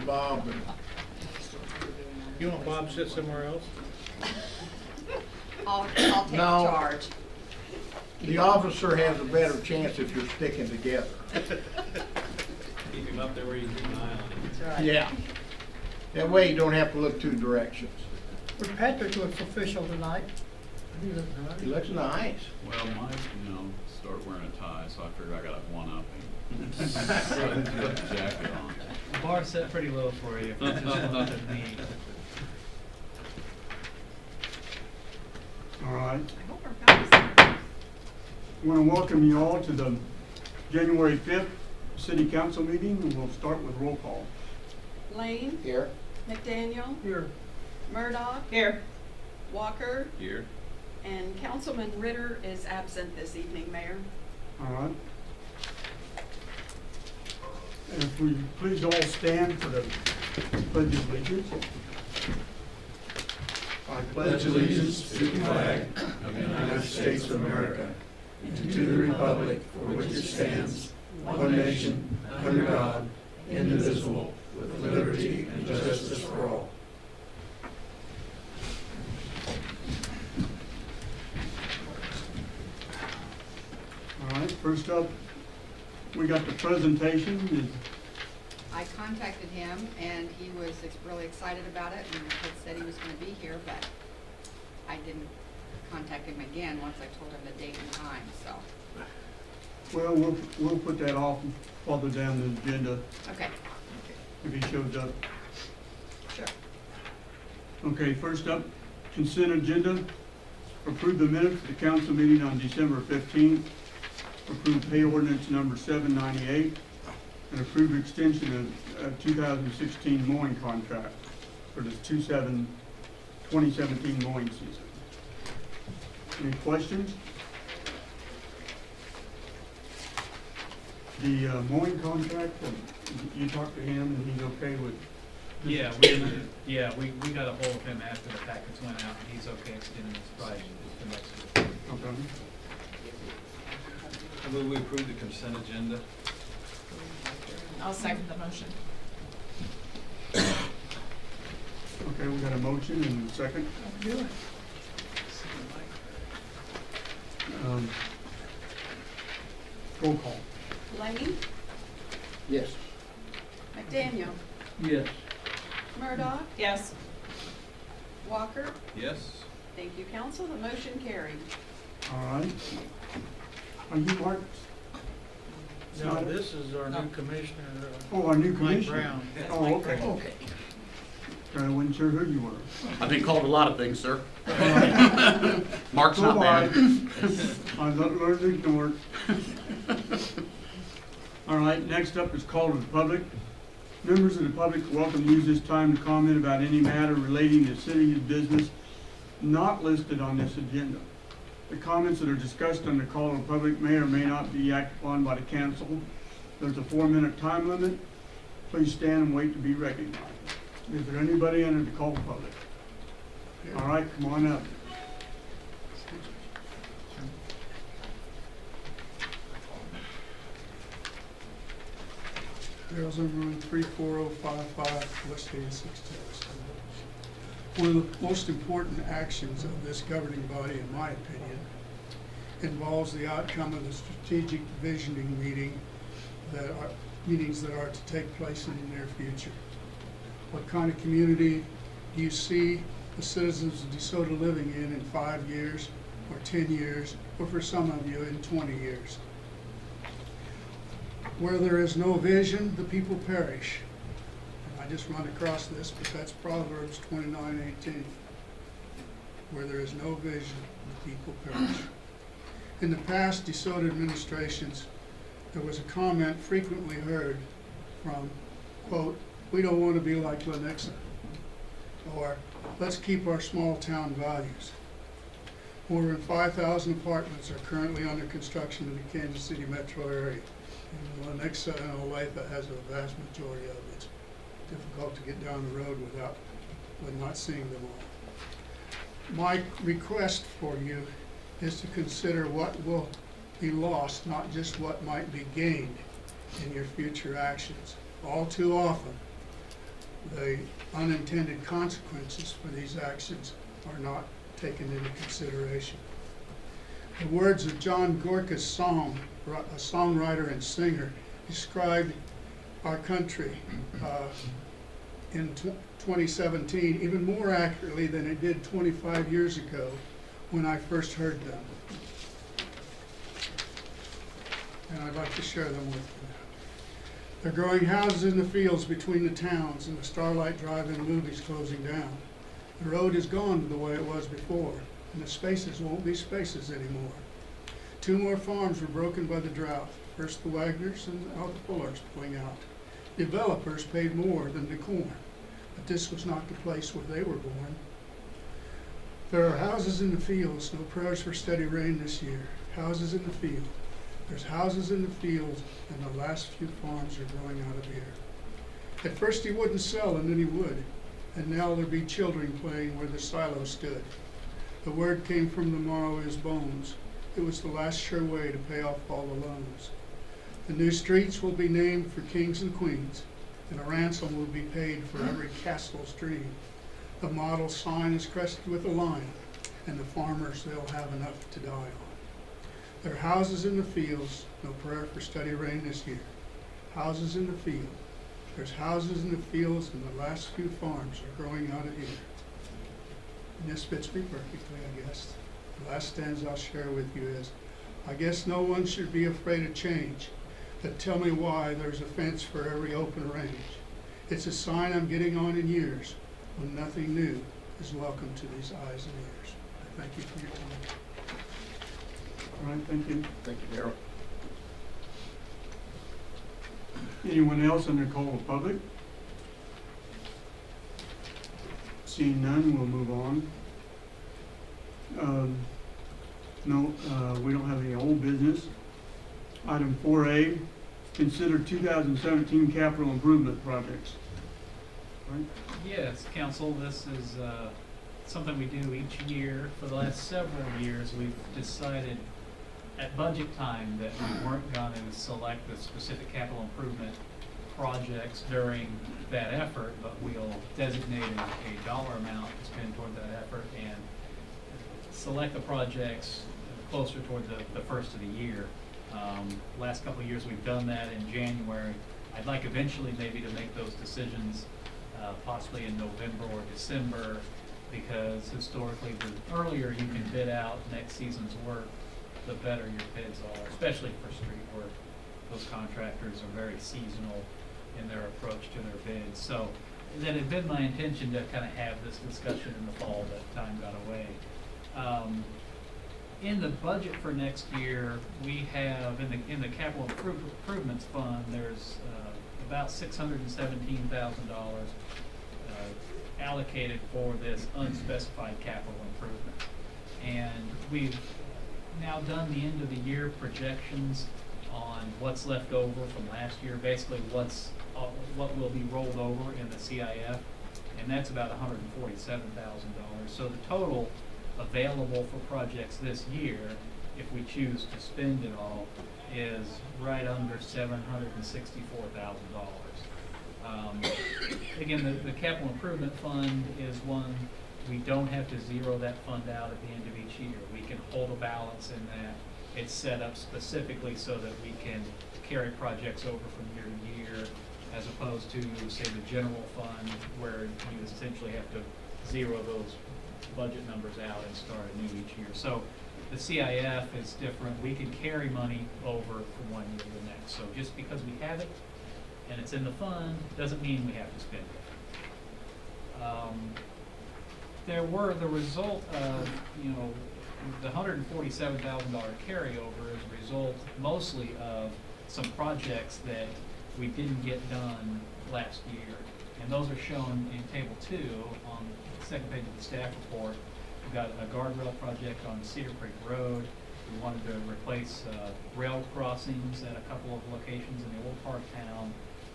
Bob. And You want Bob to sit somewhere else? I'll take No. charge. the officer has a better chance if you're sticking together. Keep him up there where you keep an eye on him. That's right. Yeah. That way you don't have to look two directions. But Patrick looks official tonight. He looks He nice. looks nice. Well, Mike, start wearing a tie, so I figured I got a one up him. So I put the jacket on. The bar set pretty low for you. If you just looked at me. All right. I hope our guys. I want to welcome you all to the January 5th City Council meeting, and we'll start with roll call. Lane, Here. McDaniel, Here, Murdoch. Here. Walker, Here, and Councilman Ritter is absent this evening, Mayor. All right. And if we please all stand for the pledge of allegiance. I pledge allegiance to the flag of the United States of America and to the republic for which it stands, one nation, under God, indivisible, with liberty and justice for all. All right, first up, we got the presentation. I contacted him and he was really excited about it and had said he was gonna be here, but I didn't contact him again once I told him the date and time, so. Well, we'll put that off further down the agenda Okay, if he shows up. sure. Okay, first up, consent agenda. Approve the minutes of the council meeting on December 15th. Approve pay ordinance number 798. And approve extension of 2016 mowing contract for the 2017 mowing season. Any questions? The mowing contract, you talked to him and he's okay with? Yeah, we got a hold of him after the packets went out, and he's okay extending his project to next year. Okay. I move we approve the consent agenda. I'll second the motion. Okay, we got a motion and a second. do it. Roll call. Lane, Yes. McDaniel, Yes. Murdoch. Yes. Walker. Yes? Thank you, council. The motion carried. All right. Are you Mark? No, this is our new commissioner, Oh, our new Mike commissioner. Brown. Oh, okay. Okay. I wasn't sure who you were. I've been called a lot of things, sir. Mark's Go not by. bad. I learned to ignore it. All right, next up is call to the public. Members of the public are welcome to use this time to comment about any matter relating to city's business not listed on this agenda. The comments that are discussed on the call to the public may or may not be acted upon by the council. There's a 4-minute time limit. Please stand and wait to be recognized. Is there anybody under the call to the public? All right, come on up. Barrels Room 34055, West Hastings, Texas. One of the most important actions of this governing body, in my opinion, involves the outcome of the strategic visioning meetings that are to take place in the near future. What kind of community do you see the citizens of DeSoto living in 5 years, or 10 years, or for some of you in 20 years? Where there is no vision, the people perish. And I just run across this, but that's Proverbs 29:18. Where there is no vision, the people perish. In the past DeSoto administrations, there was a comment frequently heard from, quote, "We don't want to be like Lenexa," or "Let's keep our small town values." More than 5,000 apartments are currently under construction in the Kansas City metro area. And Lenexa and Olathe has a vast majority of it. It's difficult to get down the road with not seeing them all. My request for you is to consider what will be lost, not just what might be gained in your future actions. All too often, the unintended consequences for these actions are not taken into consideration. The words of John Gorka's song, a songwriter and singer, described our country in 2017 even more accurately than it did 25 years ago when I first heard them. And I'd like to share them with you. They're growing houses in the fields between the towns and the Starlight Drive-In movies closing down. The road is gone the way it was before, and the spaces won't be spaces anymore. 2 more farms were broken by the drought. First the Wagners and now the Fullers pulling out. Developers paid more than the corn, but this was not the place where they were born. There are houses in the fields, no prayers for steady rain this year. Houses in the field. There's houses in the fields, and the last few farms are growing out of here. At first he wouldn't sell, and then he would, and now there'd be children playing where the silo stood. The word came from the marrow of his bones. It was the last sure way to pay off all the loans. The new streets will be named for kings and queens, and a ransom will be paid for every castle's dream. The model sign is crested with a lion, and the farmers, they'll have enough to die on. There are houses in the fields, no prayer for steady rain this year. Houses in the field. There's houses in the fields, and the last few farms are growing out of here. And this fits me perfectly, I guess. The last stanza I'll share with you is, I guess no one should be afraid of change, but tell me why there's a fence for every open range. It's a sign I'm getting on in years, when nothing new is welcome to these eyes and ears. I thank you for your time. All right, thank you. Thank you, Darrell. Anyone else under call of public? Seeing none, we'll move on. No, we don't have any old business. Item 4A, consider 2017 capital improvement projects. Right? Yes, council, this is something we do each year. For the last several years, we've decided at budget time that we weren't going to select the specific capital improvement projects during that effort, but we'll designate a dollar amount to spend toward that effort and select the projects closer toward the first of the year. Last couple of years we've done that in January. I'd like eventually maybe to make those decisions possibly in November or December, because historically the earlier you can bid out next season's work, the better your bids are, especially for street work. Those contractors are very seasonal in their approach to their bids. So that had been my intention to kind of have this discussion in the fall, but time got away. In the budget for next year, we have in the capital improvements fund, there's about $617,000 allocated for this unspecified capital improvement. And we've now done the end of the year projections on what's left over from last year, basically what will be rolled over in the CIF, and that's about $147,000. So the total available for projects this year, if we choose to spend it all, is right under $764,000. Again, the capital improvement fund is one, we don't have to zero that fund out at the end of each year. We can hold a balance in that. It's set up specifically so that we can carry projects over from year to year, as opposed to, say, the general fund, where you essentially have to zero those budget numbers out and start anew each year. So the CIF is different. We can carry money over from one year to the next. So just because we have it and it's in the fund doesn't mean we have to spend it. The result of, the $147,000 carryover is a result mostly of some projects that we didn't get done last year. And those are shown in table 2 on the second page of the staff report. We've got a guardrail project on Cedar Creek Road. We wanted to replace rail crossings at a couple of locations in the old part of town.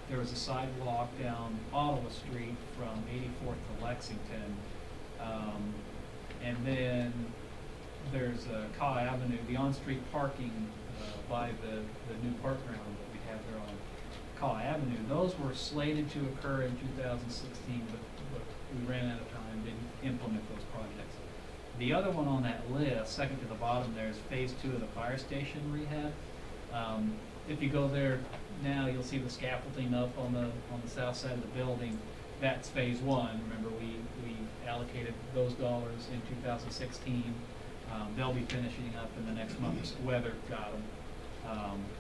There was a sidewalk down Ottawa Street from 84th to Lexington. And then there's Kaw Avenue, the on-street parking by the new park ground that we have there on McCaw Avenue, those were slated to occur in 2016, but we ran out of time, didn't implement those projects. The other one on that list, second to the bottom there, is phase 2 of the fire station rehab. If you go there now, you'll see the scaffolding up on the south side of the building. That's phase 1. Remember, we allocated those dollars in 2016. They'll be finishing up in the next month. Weather got them.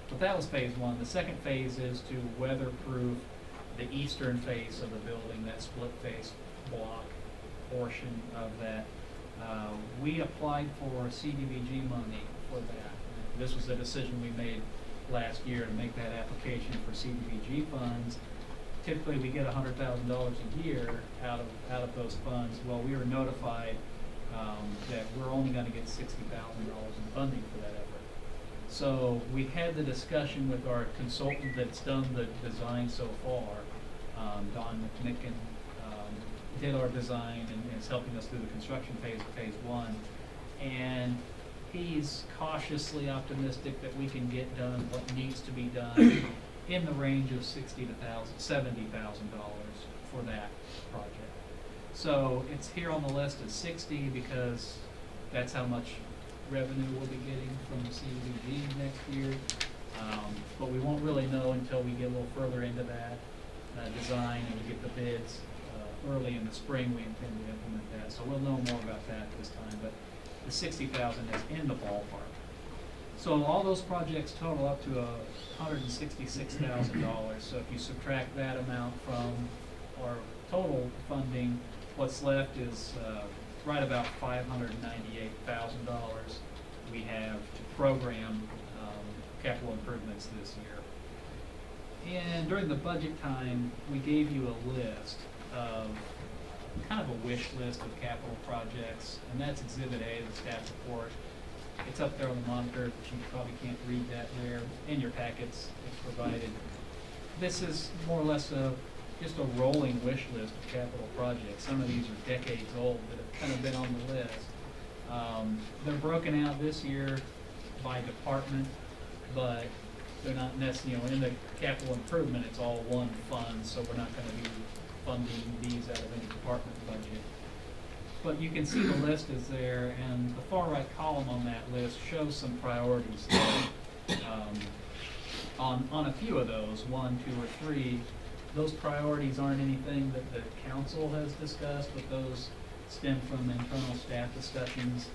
But that was phase 1. The second phase is to weatherproof the eastern face of the building, that split face block portion of that. We applied for CDBG money for that. This was a decision we made last year to make that application for CDBG funds. Typically, we get $100,000 a year out of those funds. Well, we were notified that we're only going to get $60,000 in funding for that effort. So we had the discussion with our consultant that's done the design so far. Don McNicken did our design and is helping us through the construction phase of phase 1. And he's cautiously optimistic that we can get done what needs to be done in the range of $70,000 for that project. So it's here on the list as 60 because that's how much revenue we'll be getting from the CDBG next year. But we won't really know until we get a little further into that design and we get the bids. Early in the spring, we intend to implement that. So we'll know more about that this time. But the 60,000 is in the ballpark. So all those projects total up to $166,000. So if you subtract that amount from our total funding, what's left is right about $598,000 we have to program capital improvements this year. And during the budget time, we gave you a list of kind of a wish list of capital projects, and that's Exhibit A, the staff report. It's up there on the monitor, but you probably can't read that there. In your packets, it's provided. This is more or less just a rolling wish list of capital projects. Some of these are decades old that have kind of been on the list. They're broken out this year by department, but they're not necessarily, in the capital improvement, it's all one fund, so we're not going to be funding these out of any department budget. But you can see the list is there, and the far right column on that list shows some priorities there. On a few of those, 1, 2, or 3, those priorities aren't anything that the council has discussed, but those stem from internal staff discussions,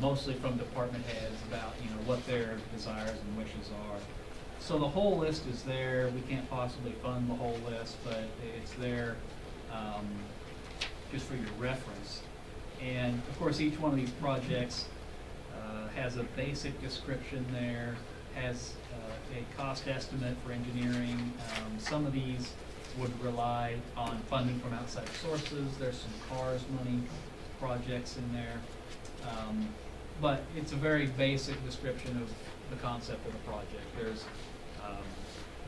mostly from department heads about what their desires and wishes are. So the whole list is there. We can't possibly fund the whole list, but it's there just for your reference. And of course, each one of these projects has a basic description there, has a cost estimate for engineering. Some of these would rely on funding from outside sources. There's some CARS money projects in there. But it's a very basic description of the concept of the project.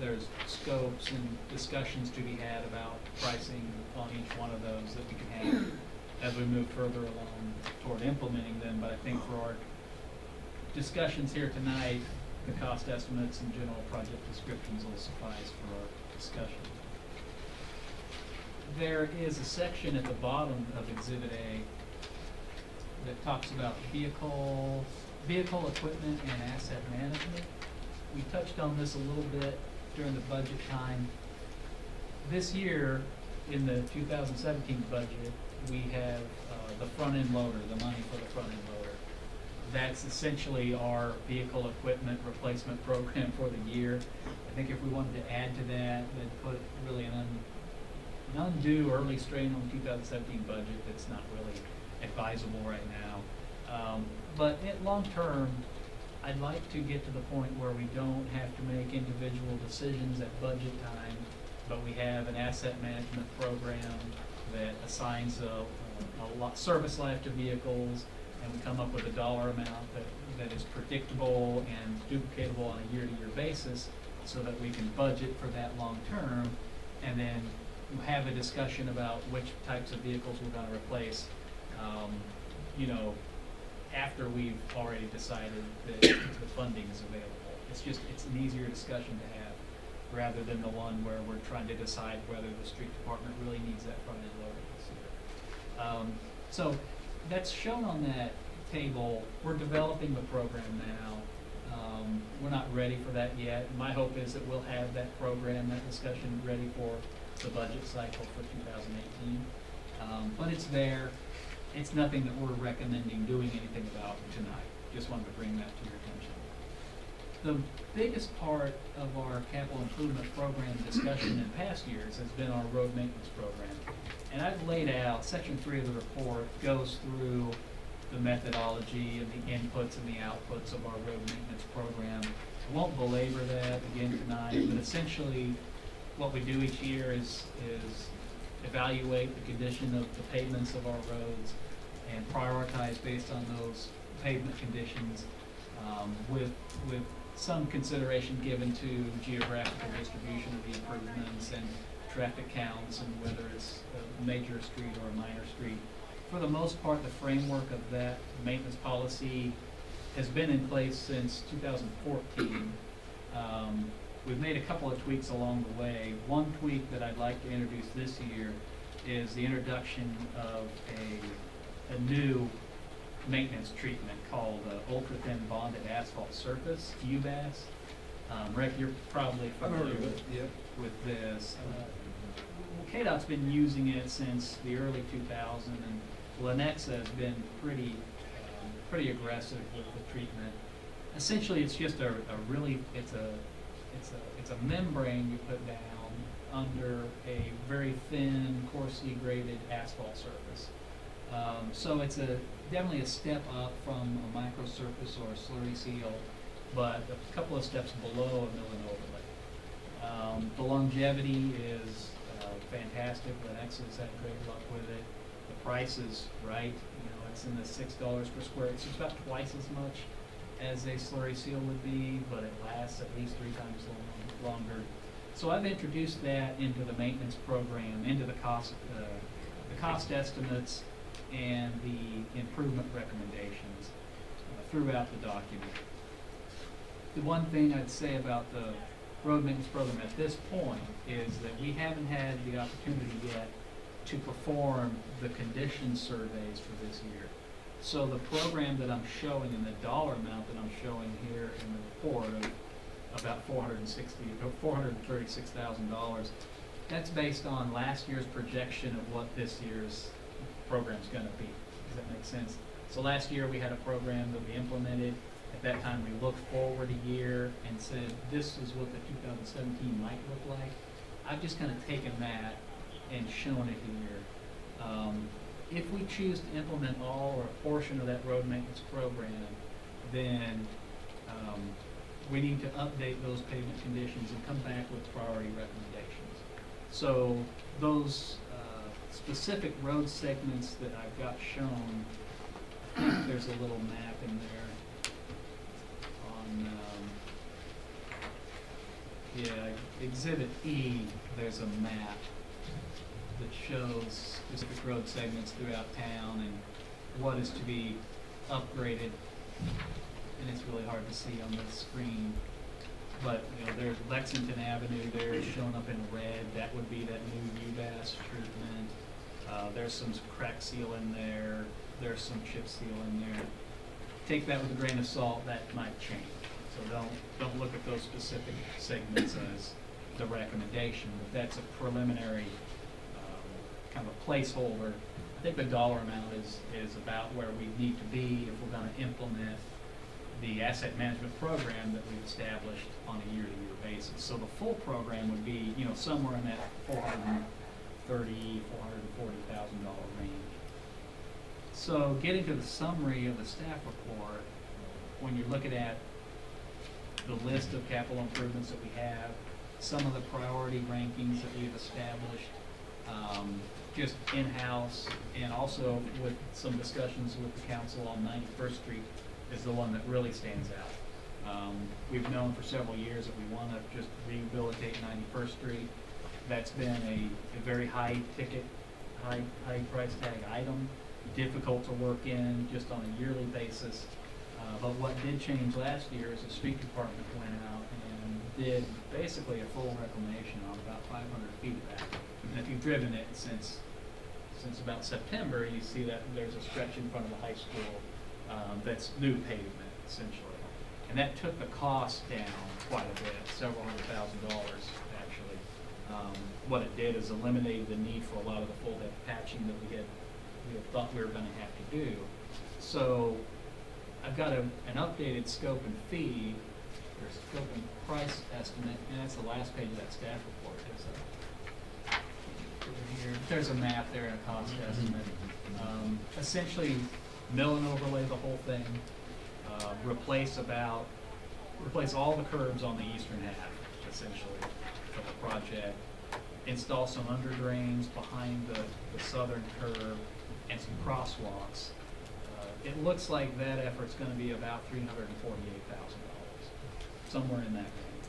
There's scopes and discussions to be had about pricing on each one of those that we can have as we move further along toward implementing them. But I think for our discussions here tonight, the cost estimates and general project descriptions will suffice for our discussion. There is a section at the bottom of Exhibit A that talks about vehicle equipment and asset management. We touched on this a little bit during the budget time. This year, in the 2017 budget, we have the front-end loader, the money for the front-end loader. That's essentially our vehicle equipment replacement program for the year. I think if we wanted to add to that, then put really an undue early strain on the 2017 budget that's not really advisable right now. But long term, I'd like to get to the point where we don't have to make individual decisions at budget time, but we have an asset management program that assigns a service life to vehicles, and we come up with a dollar amount that is predictable and duplicatable on a year-to-year basis so that we can budget for that long term, and then have a discussion about which types of vehicles we're going to replace, after we've already decided that the funding is available. It's an easier discussion to have rather than the one where we're trying to decide whether the street department really needs that front-end loader this year. So that's shown on that table. We're developing the program now. We're not ready for that yet. My hope is that we'll have that program, that discussion ready for the budget cycle for 2018. But it's there. It's nothing that we're recommending doing anything about tonight. Just wanted to bring that to your attention. The biggest part of our capital improvement program discussion in past years has been our road maintenance program. And I've laid out, section 3 of the report goes through the methodology and the inputs and the outputs of our road maintenance program. I won't belabor that again tonight, but essentially what we do each year is evaluate the condition of the pavements of our roads and prioritize based on those pavement conditions, with some consideration given to geographical distribution of the improvements and traffic counts and whether it's a major street or a minor street. For the most part, the framework of that maintenance policy has been in place since 2014. We've made a couple of tweaks along the way. One tweak that I'd like to introduce this year is the introduction of a new maintenance treatment called ultra-thin bonded asphalt surface, UBAS. Rick, you're probably familiar with this. KDOT's been using it since the early 2000s, and Lenexa has been pretty aggressive with the treatment. Essentially, it's just it's a membrane you put down under a very thin, coarsely graded asphalt surface. So it's definitely a step up from a microsurface or a slurry seal, but a couple of steps below a mill and overlay. The longevity is fantastic. Lenexa's had great luck with it. The price is right. You know, it's in the $6 per square. It's about twice as much as a slurry seal would be, but it lasts at least 3 times longer. So I've introduced that into the maintenance program, into the cost estimates and the improvement recommendations throughout the document. The one thing I'd say about the road maintenance program at this point is that we haven't had the opportunity yet to perform the condition surveys for this year. So the program that I'm showing and the dollar amount that I'm showing here in the report of about $436,000, that's based on last year's projection of what this year's program's going to be. Does that make sense? So last year we had a program that we implemented. At that time we looked forward a year and said this is what the 2017 might look like. I've just kind of taken that and shown it here. If we choose to implement all or a portion of that road maintenance program, then we need to update those pavement conditions and come back with priority recommendations. So those specific road segments that I've got shown, I think there's a little map in there on, Exhibit E, there's a map that shows specific road segments throughout town and what is to be upgraded. And it's really hard to see on this screen. But, you know, there's Lexington Avenue there shown up in red. That would be that new UBAS treatment. There's some crack seal in there. There's some chip seal in there. Take that with a grain of salt. That might change. So don't look at those specific segments as the recommendation. But that's a preliminary kind of a placeholder. I think the dollar amount is about where we need to be if we're going to implement the asset management program that we've established on a year-to-year basis. So the full program would be, you know, somewhere in that $430,000, $440,000 range. So getting to the summary of the staff report, when you're looking at the list of capital improvements that we have, some of the priority rankings that we've established, just in-house, and also with some discussions with the council on 91st Street is the one that really stands out. We've known for several years that we want to just rehabilitate 91st Street. That's been a very high ticket, high price tag item, difficult to work in just on a yearly basis. But what did change last year is the street department went out and did basically a full reclamation on about 500 feet of that. And if you've driven it since about September, you see that there's a stretch in front of the high school that's new pavement, essentially. And that took the cost down quite a bit, several $100,000 actually. What it did is eliminated the need for a lot of the full depth patching that we had thought we were gonna have to do. So I've got an updated scope and fee, or scope and price estimate, and that's the last page of that staff report. There's a map there and a cost estimate. Essentially, mill and overlay the whole thing, replace all the curbs on the eastern half, essentially, of the project. Install some under drains behind the southern curb and some crosswalks. It looks like that effort's gonna be about $348,000, somewhere in that range.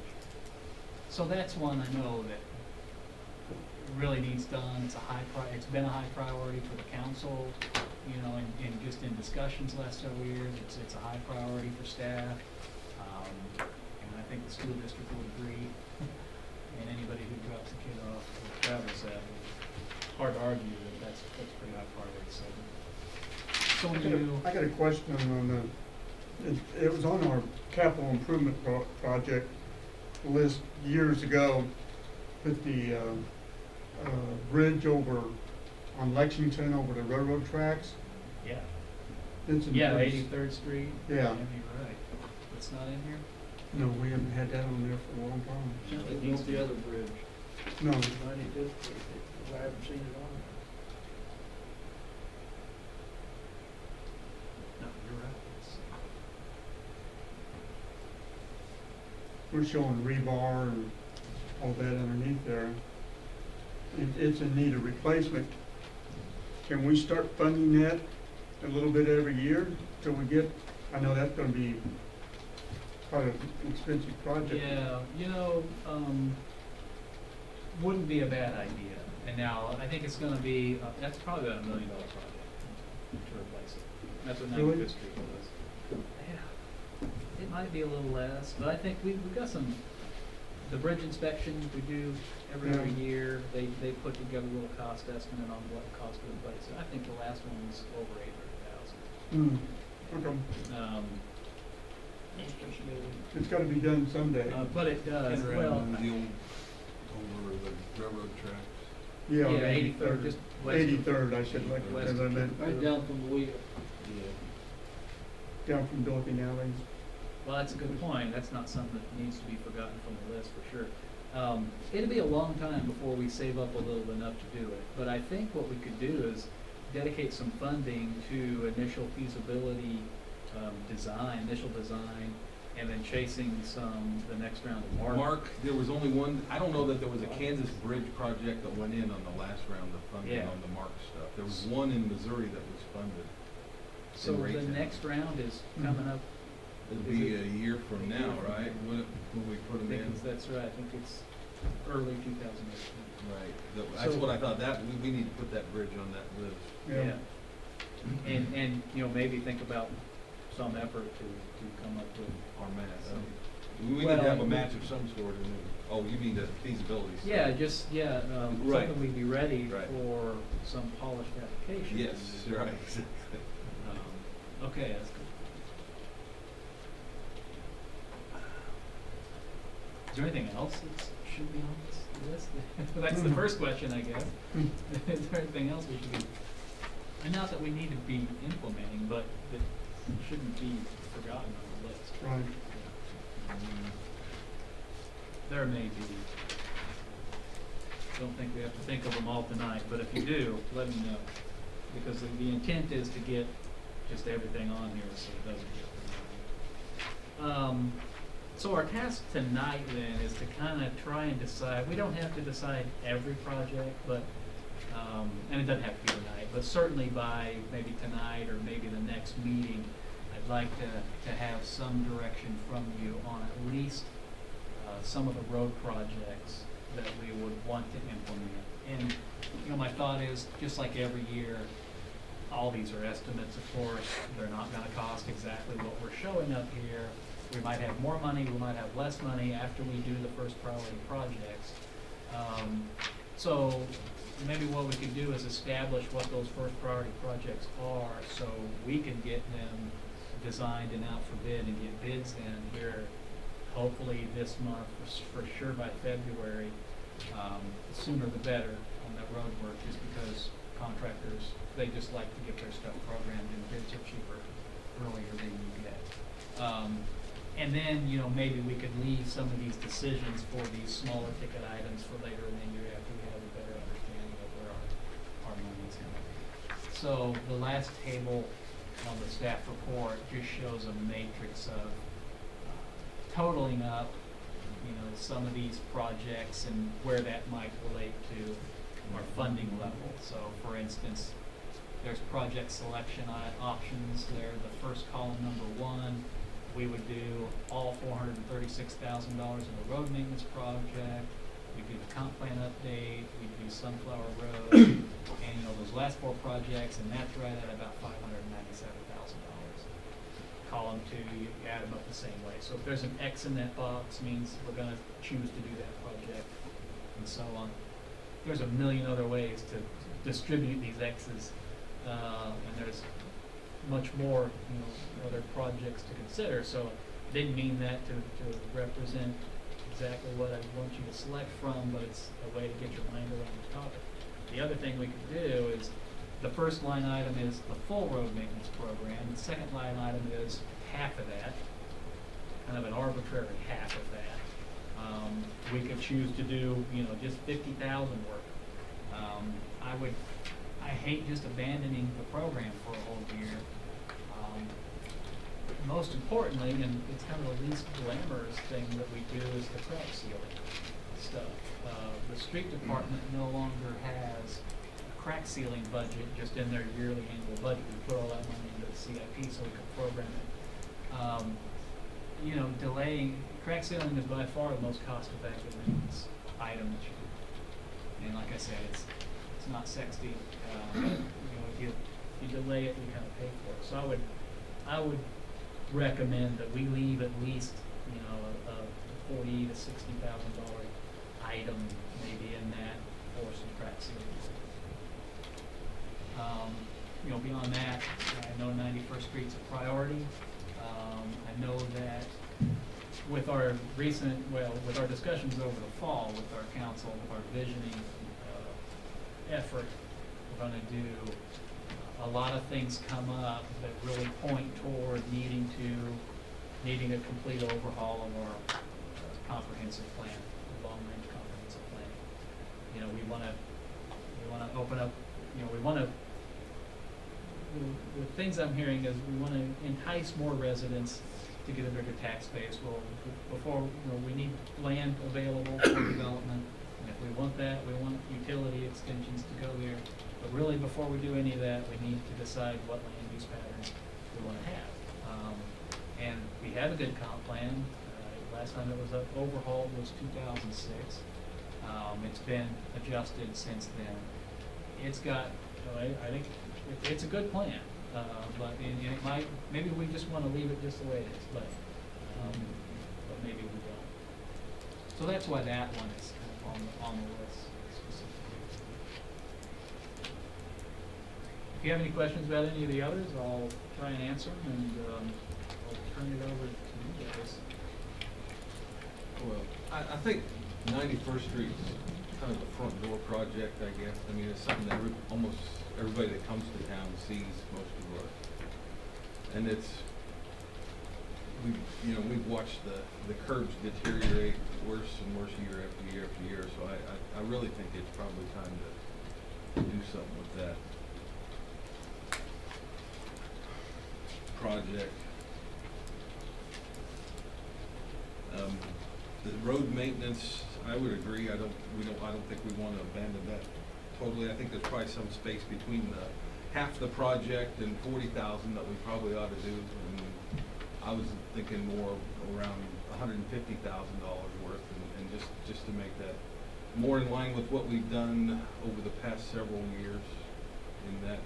So that's one I know that really needs done. It's been a high priority for the council, you know, and just in discussions the last several years, it's a high priority for staff. And I think the school district will agree. And anybody who drops a kid off or travels that, it's hard to argue that that's pretty high priority. So when I got a question on it was on our capital improvement project list years ago, with the bridge over on Lexington over the railroad tracks. yeah, It's in yeah, place. 83rd Street. Yeah. You're right. It's not in here. No, we haven't had that on there for a long time. It needs the other bridge, No, 92, I haven't seen it on No, you're right. we're showing rebar and all that underneath there. It's in need of replacement. Can we start funding that a little bit every year till we get, I know that's gonna be quite an expensive project. Yeah, you know, wouldn't be a bad idea. And now, I think it's gonna be, that's probably about $1 million project to replace it. That's what Really? 95th Street was. Yeah, it might be a little less, but I think we've got some, the bridge inspections we do every Yeah. year, they put together a little cost estimate on what it costs to replace it. I think the last one was over $800,000. Okay, it. it's gotta be done someday. But it does, And well, around the old, over the railroad tracks. yeah, 83rd, just west of 83rd, I should like, west as I of- meant, Right down from the wheel. down from Dorothy Alley's. Well, that's a good point. That's not something that needs to be forgotten from the list for sure. It'll be a long time before we save up a little enough to do it. But I think what we could do is dedicate some funding to initial feasibility initial design, and then chasing the next round of Mark, there was only one, I don't know that there was a Kansas Bridge project that went in on the last round of funding Yeah. on the Mark stuff. There was one in Missouri that was funded. So in the Raytown. next round is coming up. It'll Is be it- a year from now, right? When we put I them think in. that's right. I think it's early 2018. Right. That's So- what I thought, we need to put that bridge on that list. Yeah. And you know, maybe think about some effort to come up with. Our match. We need to Well, have a match of some sort. Oh, you mean the feasibility study? Yeah, Right. something we'd be ready Right. for some polished application. Yes, right, exactly. Okay, that's good. Is there anything else that should be on this list? That's the first question, I guess. Is there anything else we should be, and not that we need to be implementing, but that shouldn't be forgotten on the list? Right. There may be. Don't think we have to think of them all tonight, but if you do, let me know. Because the intent is to get just everything on here so it doesn't get forgotten. So our task tonight then is to kind of try and decide, we don't have to decide every project, but, and it doesn't have to be tonight, but certainly by maybe tonight or maybe the next meeting, I'd like to have some direction from you on at least some of the road projects that we would want to implement. And, you know, my thought is, just like every year, all these are estimates, of course. They're not gonna cost exactly what we're showing up here. We might have more money, we might have less money after we do the first priority projects. So maybe what we could do is establish what those first priority projects are, so we can get them designed and out for bid and get bids in here, hopefully this month, for sure by February. Sooner the better on that road work, just because contractors, they just like to get their stuff programmed and bids are cheaper earlier than you get. And then, you know, maybe we could leave some of these decisions for these smaller ticket items for later in the year after we have a better understanding of where our money's going. So the last table on the staff report just shows a matrix of totaling up, you know, some of these projects and where that might relate to our funding level. So for instance, there's project selection options there. The first column, number 1, we would do all $436,000 in the road maintenance project. We'd do the comp plan update, we'd do Sunflower Road, and you know, those last 4 projects, and that's right at about $597,000. Column 2, you add them up the same way. So if there's an X in that box, means we're gonna choose to do that project, and so on. There's a million other ways to distribute these X's, and there's much more, you know, other projects to consider. So I didn't mean that to represent exactly what I want you to select from, but it's a way to get your mind around the topic. The other thing we could do is, the first line item is the full road maintenance program. The second line item is half of that, kind of an arbitrary half of that. We could choose to do, you know, just 50,000 work. I hate just abandoning the program for a whole year. Most importantly, and it's kind of the least glamorous thing that we do, is the crack sealing stuff. The street department no longer has a crack sealing budget just in their yearly annual budget. We put all that money into the CIP so we can program it. You know, delaying, crack sealing is by far the most cost-effective maintenance item that you do. And like I said, it's not sexy, but you know, if you delay it, you kind of pay for it. So I would recommend that we leave at least, you know, a $40,000 to $60,000 item maybe in that for some crack sealing. You know, beyond that, I know 91st Street's a priority. I know that with our with our discussions over the fall with our council, with our visioning effort, we're going to do a lot of things come up that really point toward needing a complete overhaul of our comprehensive plan, long-range comprehensive plan. You know, we want to open up. You know, we want to. The things I'm hearing is we want to entice more residents to get a bigger tax base. Well, before, you know, we need land available for development, and if we want that, we want utility extensions to go there. But really, before we do any of that, we need to decide what land use patterns we want to have. And we have a good comp plan. Last time it was overhauled was 2006. It's been adjusted since then. It's got, I think, it's a good plan, but and it might, maybe we just want to leave it just the way it is, but maybe we don't. So that's why that one is kind of on the list specifically. If you have any questions about any of the others, I'll try and answer them, and I'll turn it over to you guys. Well, I think 91st Street's kind of the front door project, I guess. I mean, it's something that almost everybody that comes to town sees most of our, and we've watched the curbs deteriorate worse and worse year after year after year. So I really think it's probably time to do something with that project. The road maintenance, I would agree. I don't think we want to abandon that totally. I think there's probably some space between the half the project and 40,000 that we probably ought to do. And I was thinking more around $150,000 worth, and just to make that more in line with what we've done over the past several years in that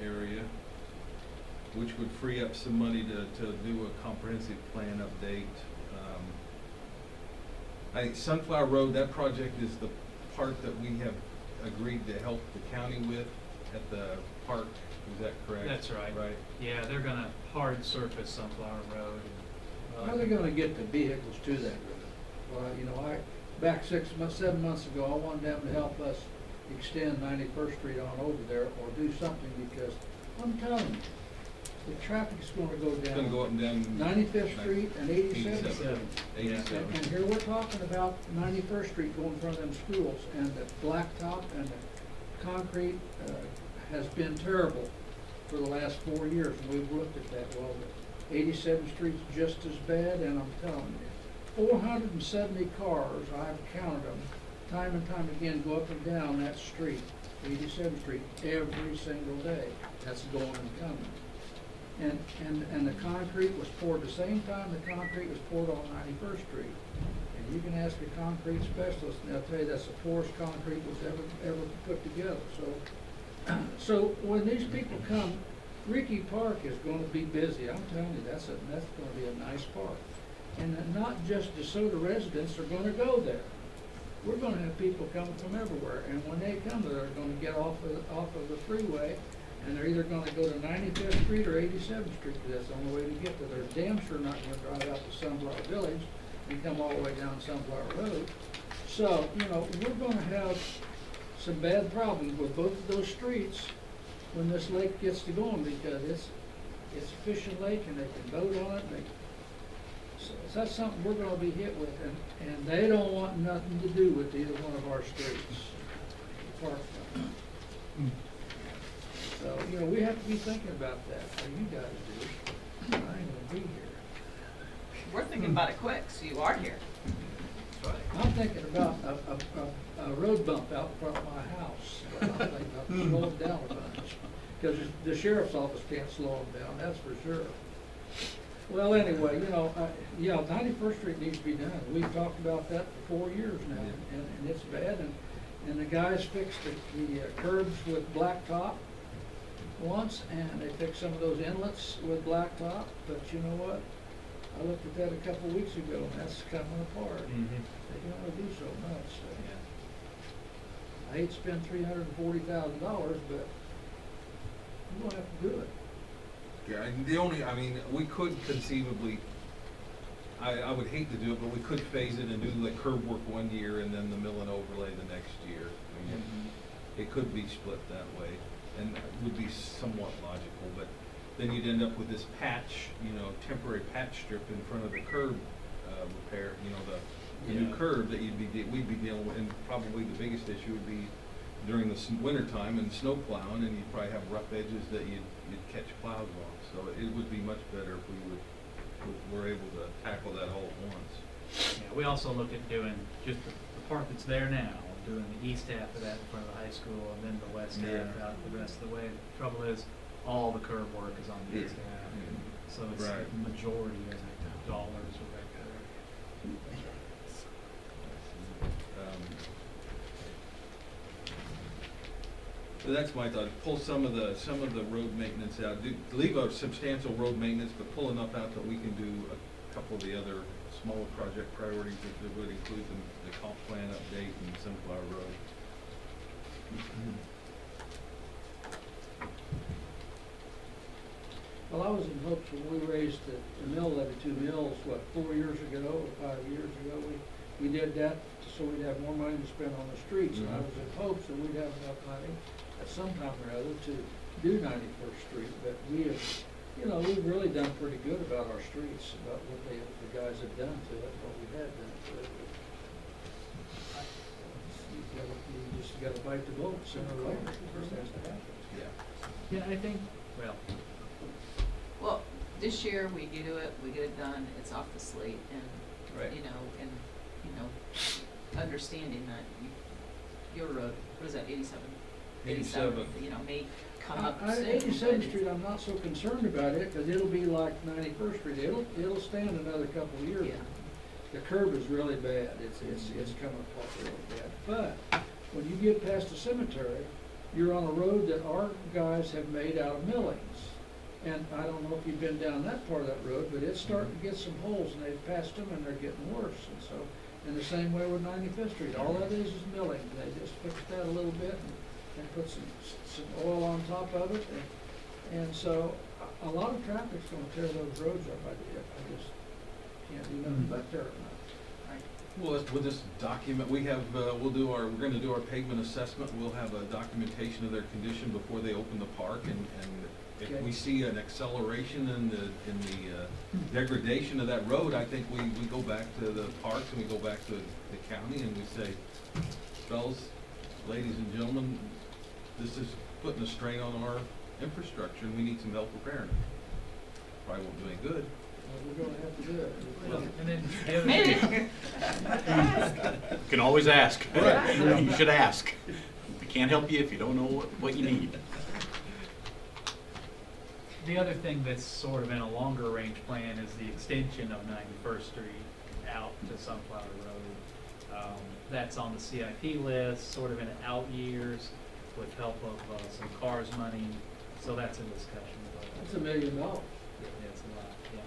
area. which would free up some money to do a comprehensive plan update. I think Sunflower Road, that project is the part that we have agreed to help the county with at the park, is that correct? That's right. Right. Yeah, they're gonna hard surface Sunflower Road. How are they gonna get the vehicles to that road? Well, you know, back 7 months ago, I wanted them to help us extend 91st Street on over there or do something because I'm telling you, the traffic's gonna go It's gonna go up down and down. 95th Street and 87th. 87. And here we're talking about 91st Street going in front of them schools, and the blacktop and the concrete has been terrible for the last 4 years, and we've looked at that. Well, the 87th Street's just as bad, and I'm telling you, 470 cars, I've counted them, time and time again, go up and down that street, 87th Street, every single day. That's going and coming. And the concrete was poured the same time the concrete was poured on 91st Street. And you can ask a concrete specialist, and they'll tell you that's the poorest concrete was ever put together. So when these people come, Ricky Park is going to be busy. I'm telling you, that's going to be a nice park. And not just DeSoto residents are going to go there. We're going to have people coming from everywhere, and when they come, they're going to get off of the freeway. And they're either gonna go to 95th Street or 87th Street, because that's the only way to get there. They're damn sure not gonna drive out to Sunflower Village and come all the way down Sunflower Road. So, you know, we're gonna have some bad problems with both of those streets when this lake gets to going, because it's a fishing lake and they can boat on it. So that's something we're gonna be hit with, and they don't want nothing to do with either one of our streets. Park front. So, you know, we have to be thinking about that, or you guys do. I ain't gonna be here. We're thinking about it quick, so you are here. I'm thinking about a road bump out in front of my house. I'm thinking about slowing down a bunch, because the sheriff's office can't slow them down, that's for sure. Well, anyway, you know, yeah, 91st Street needs to be done. We've talked about that for 4 years now, and it's bad. And the guys fixed the curbs with blacktop once, and they fixed some of those inlets with blacktop, but you know what? I looked at that a couple of weeks ago, and that's coming apart. They can only do so much, so. I hate to spend $340,000, but we're gonna have to do it. Yeah, I mean, we could conceivably, I would hate to do it, but we could phase it and do the curb work 1 year and then the mill and overlay the next year. I mean, it could be split that way, and it would be somewhat logical, but then you'd end up with this patch, you know, temporary patch strip in front of the curb repair, you know, the new curb that we'd be dealing with, and probably the biggest issue would be during the winter time and snow plowing, and you'd probably have rough edges that you'd catch plows on. So it would be much better if we were able to tackle that all at once. Yeah, we also look at doing just the part that's there now, doing the east half of that in front of the high school, and then the west half out the rest of the way. The trouble is, all the curb work is on the east half, so it's the majority of the dollars are right there. So that's my thought, pull some of the road maintenance out, leave a substantial road maintenance, but pull enough out that we can do a couple of the other smaller project priorities that would include the comp plan update and Sunflower Road. Well, I was in hopes when we raised the mill levy 2 mills, 4 years ago or 5 years ago, we did that so we'd have more money to spend on the streets. And I was in hopes that we'd have enough money at some time or other to do 91st Street, but we have, you know, we've really done pretty good about our streets, about what the guys have done to it, what we had done to it. You just gotta bite the bullet sooner or later, it just has to happen. Yeah, I think, Well, this year we do it, we get it done, it's off the slate, and, understanding that your road, what is that, 87? 87. You know, may come up soon. 87th Street, I'm not so concerned about it, because it'll be like 91st Street, it'll stand another couple of years. Yeah. The curb is really bad, it's coming apart really bad. But when you get past the cemetery, you're on a road that our guys have made out of millings. And I don't know if you've been down that part of that road, but it's starting to get some holes, and they've patched them, and they're getting worse. And so, in the same way with 95th Street, all that is milling. They just fixed that a little bit and put some oil on top of it. And so, a lot of traffic's gonna tear those roads up. I just can't do nothing but tear them up. Well, we'll just document, we're gonna do our pavement assessment, we'll have a documentation of their condition before they open the park, and if Okay. we see an acceleration in the degradation of that road, I think we go back to the parks and we go back to the county and we say, fellas, ladies and gentlemen, this is putting a strain on our infrastructure and we need some help repairing it. Probably won't do any good. Well, we're gonna have to do it. And then the other Maybe. You can always ask. Right. You should ask. We can't help you if you don't know what you need. The other thing that's sort of in a longer range plan is the extension of 91st Street out to Sunflower Road. That's on the CIP list, sort of in out years with help of some CARS money. So that's in discussion. That's $1 million. Yeah, it's a lot, yeah.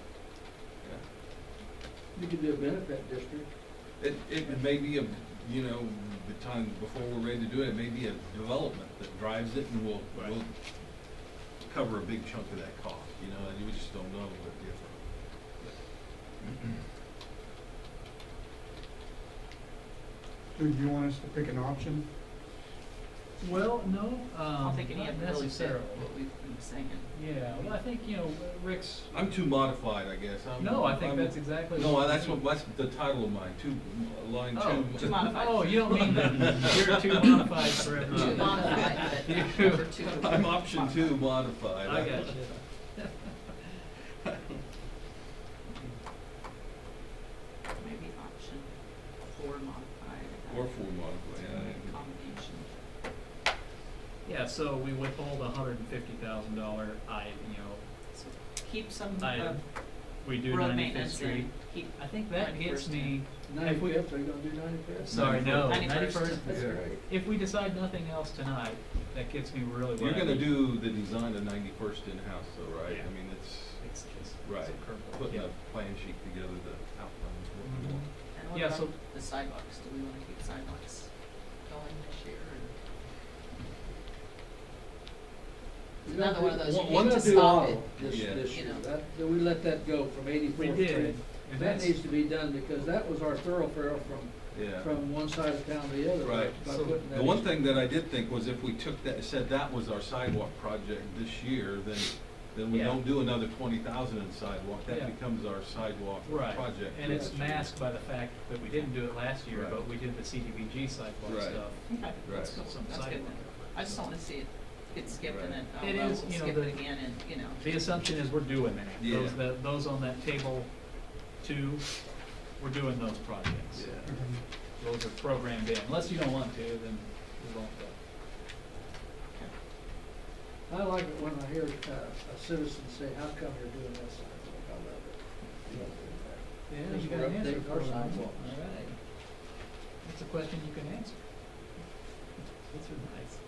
You could do a benefit district. It may be the time before we're ready to do it, it may be a development that drives it and we'll cover a big chunk of that cost, and we just don't know what Do you want us to pick an option? Well, no, I don't think any not of it really fit necessarily. what we've been saying. Yeah, well, I think, Rick's, I'm too modified, I guess. no, I think that's exactly. No, what that's we need. that's the title of mine, line two. Oh, too modified. Oh, you don't mean that you're too modified for Too everything. modified, but number two. I'm option 2 modified. I got you. Maybe option 4 modified. Or 4 modified, yeah. Combination. Yeah, so we withhold $150,000, So keep some item. We do road 95th maintenance Street. in. Keep I think that gets 91st me, if 95th, we, are you gonna do 95th? sorry, no, 91st. 91st. That's great. If we decide nothing else tonight, that gets me really what You're I gonna need. do the design of 91st in-house though, right? Yeah. I mean, it's It's just, right. it's a curveball. Putting Yeah. a plan sheet together that outlines what we Mhm. want. And what Yeah, about so- the sidewalks? Do we want to keep sidewalks going this year? It's another one of those, you We're need gonna to do stop auto it. this Yeah. year. You know. That, we let that go from 84th We Street. did, and That that's, needs to be done because that was our thoroughfare Yeah. from one side of town to the other. Right. By So putting The that one in. thing that I did think was if we took that, said that was our sidewalk project this year, then we Yeah. don't do another 20,000 in sidewalk. That Yeah. becomes our sidewalk right, project. and it's this year. masked by the fact that we didn't do it last year, Right. but we did the CDBG sidewalk Right. stuff. Okay, that's Right. cool. Some That's good sidewalk then. effort. I just don't want to see it get skipped and Right. then, It oh, well, is, we'll you know, skip the- it again and, The assumption is we're doing that. Yeah. Those on that table 2, we're doing those projects. Yeah. Those are programmed in. Unless you don't want to, then we won't go. I like it when I hear a citizen say, how come you're doing this? I love it. Yeah, Just you got for an answer update for our it. sidewalks. All right. That's a question you can answer. Those are nice.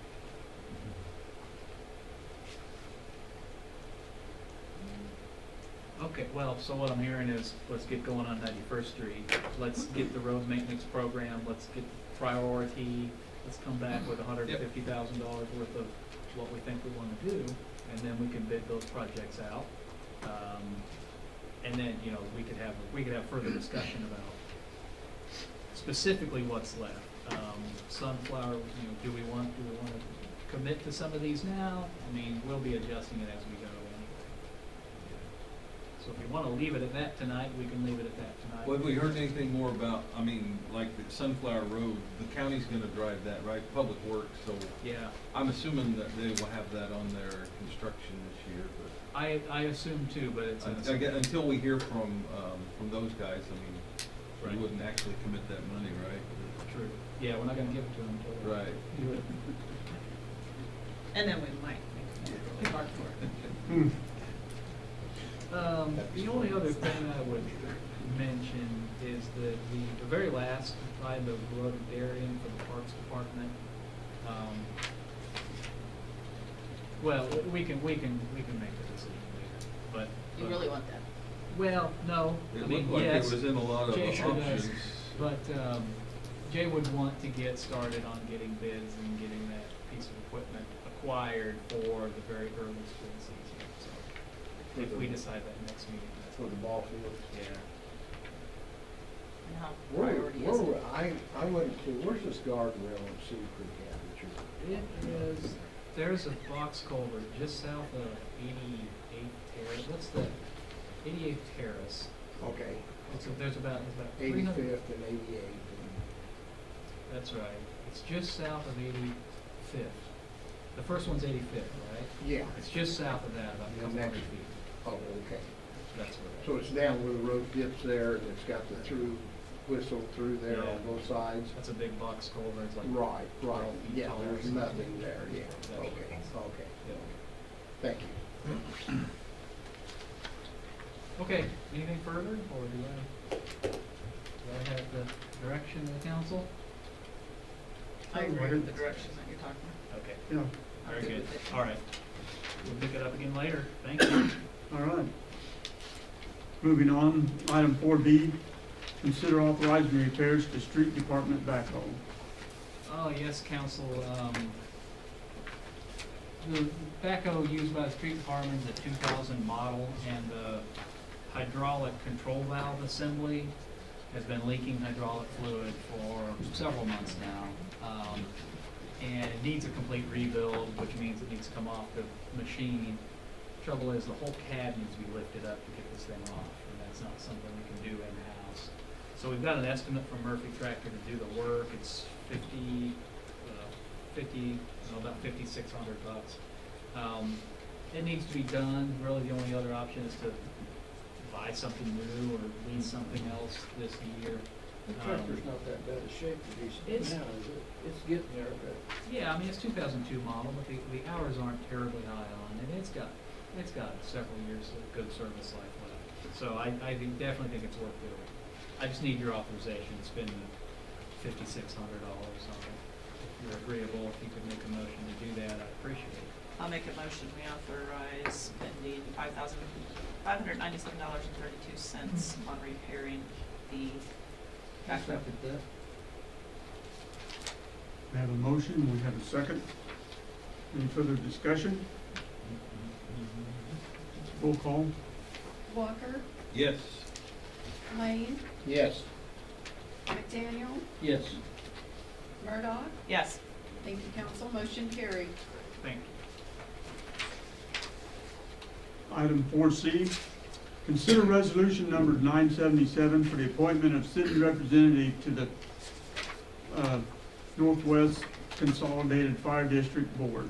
Okay, well, so what I'm hearing is, let's get going on 91st Street. Let's get the road maintenance program, let's get priority, let's come back with $150,000 worth of what we think we wanna do, and then we can bid those projects out. And then, we could have further discussion about specifically what's left. Sunflower, do we want to commit to some of these now? I mean, we'll be adjusting it as we go anyway. So if you want to leave it at that tonight, we can leave it at that tonight. Well, have we heard anything more about, like the Sunflower Road, the county's gonna drive that, right? Public Works, so Yeah, I'm assuming that they will have that on their construction this year, but I assume too, but it's. I get, until we hear from those guys, Right. we wouldn't actually commit that money, right? True. Yeah, we're not going to give it to them until. Right. Do it. and then we might make a mark for it. The only other thing I would mention is that the very last item of rhododendron for the Parks Department. Well, we can make the decision later. but. You really want that? Well, no, I It mean, looked like it yes, was in a lot of Jay sure does, options. but, Jay would want to get started on getting bids and getting that piece of equipment acquired for the very early spring season, so. If we decide that next meeting, that's For the ball field. yeah. And how Where, priority is it? I went to, where's this guardrail on Cedar Creek at that you're? It is, there's a box culvert just south of 88th Terrace, what's the, 88th Terrace. Okay. There's about 300. 85th and 88th. That's right, it's just south of 85th. The first one's 85th, right? Yeah. It's just south of that, about a The couple next- hundred feet. Oh, okay. That's where So it's down where the road dips there, and it's got the through, whistle through there on both sides? that's a big box culvert, it's like. Right, right. 12 feet Yeah, tall or there's something. nothing there, yeah. That's- Okay, okay. Yeah. Thank you. Okay, anything further, or do I have the direction of the council? I agree with the direction that you're talking Okay, Yeah, about. I'm very good, with it. all right. We'll pick it up again later, thank you. all right. Moving on, item 4B, consider authorizing repairs to street department backhoe. Oh, yes, council, the backhoe used by the street department is a 2000 model, and the hydraulic control valve assembly has been leaking hydraulic fluid for several months now. And it needs a complete rebuild, which means it needs to come off the machine. Trouble is, the whole cab needs to be lifted up to get this thing off, and that's not something we can do in-house. So we've got an estimate from Murphy Tractor to do the work. It's about $5,600. It needs to be done. Really, the only other option is to buy something new or lease something else this year. The tractor's not that bad a shape to be It's- now, is it? It's getting there, but Yeah, I mean, it's 2002 model, but the hours aren't terribly high on it. It's got several years of good service life left. So I definitely think it's worth doing. I just need your authorization to spend $5,600 on it. If you're agreeable, if you could make a motion to do that, I'd appreciate it. I'll make a motion, we authorize spending $5,597.32 on repairing the backhoe. second that. We have a motion, we have a second. Any further discussion? Roll call. Walker, Yes. Lane, Yes. McDaniel, Yes. Murdock. Yes. Thank you, council. Motion carried. Thank you. Item 4C, consider resolution number 977 for the appointment of city representative to the Northwest Consolidated Fire District Board.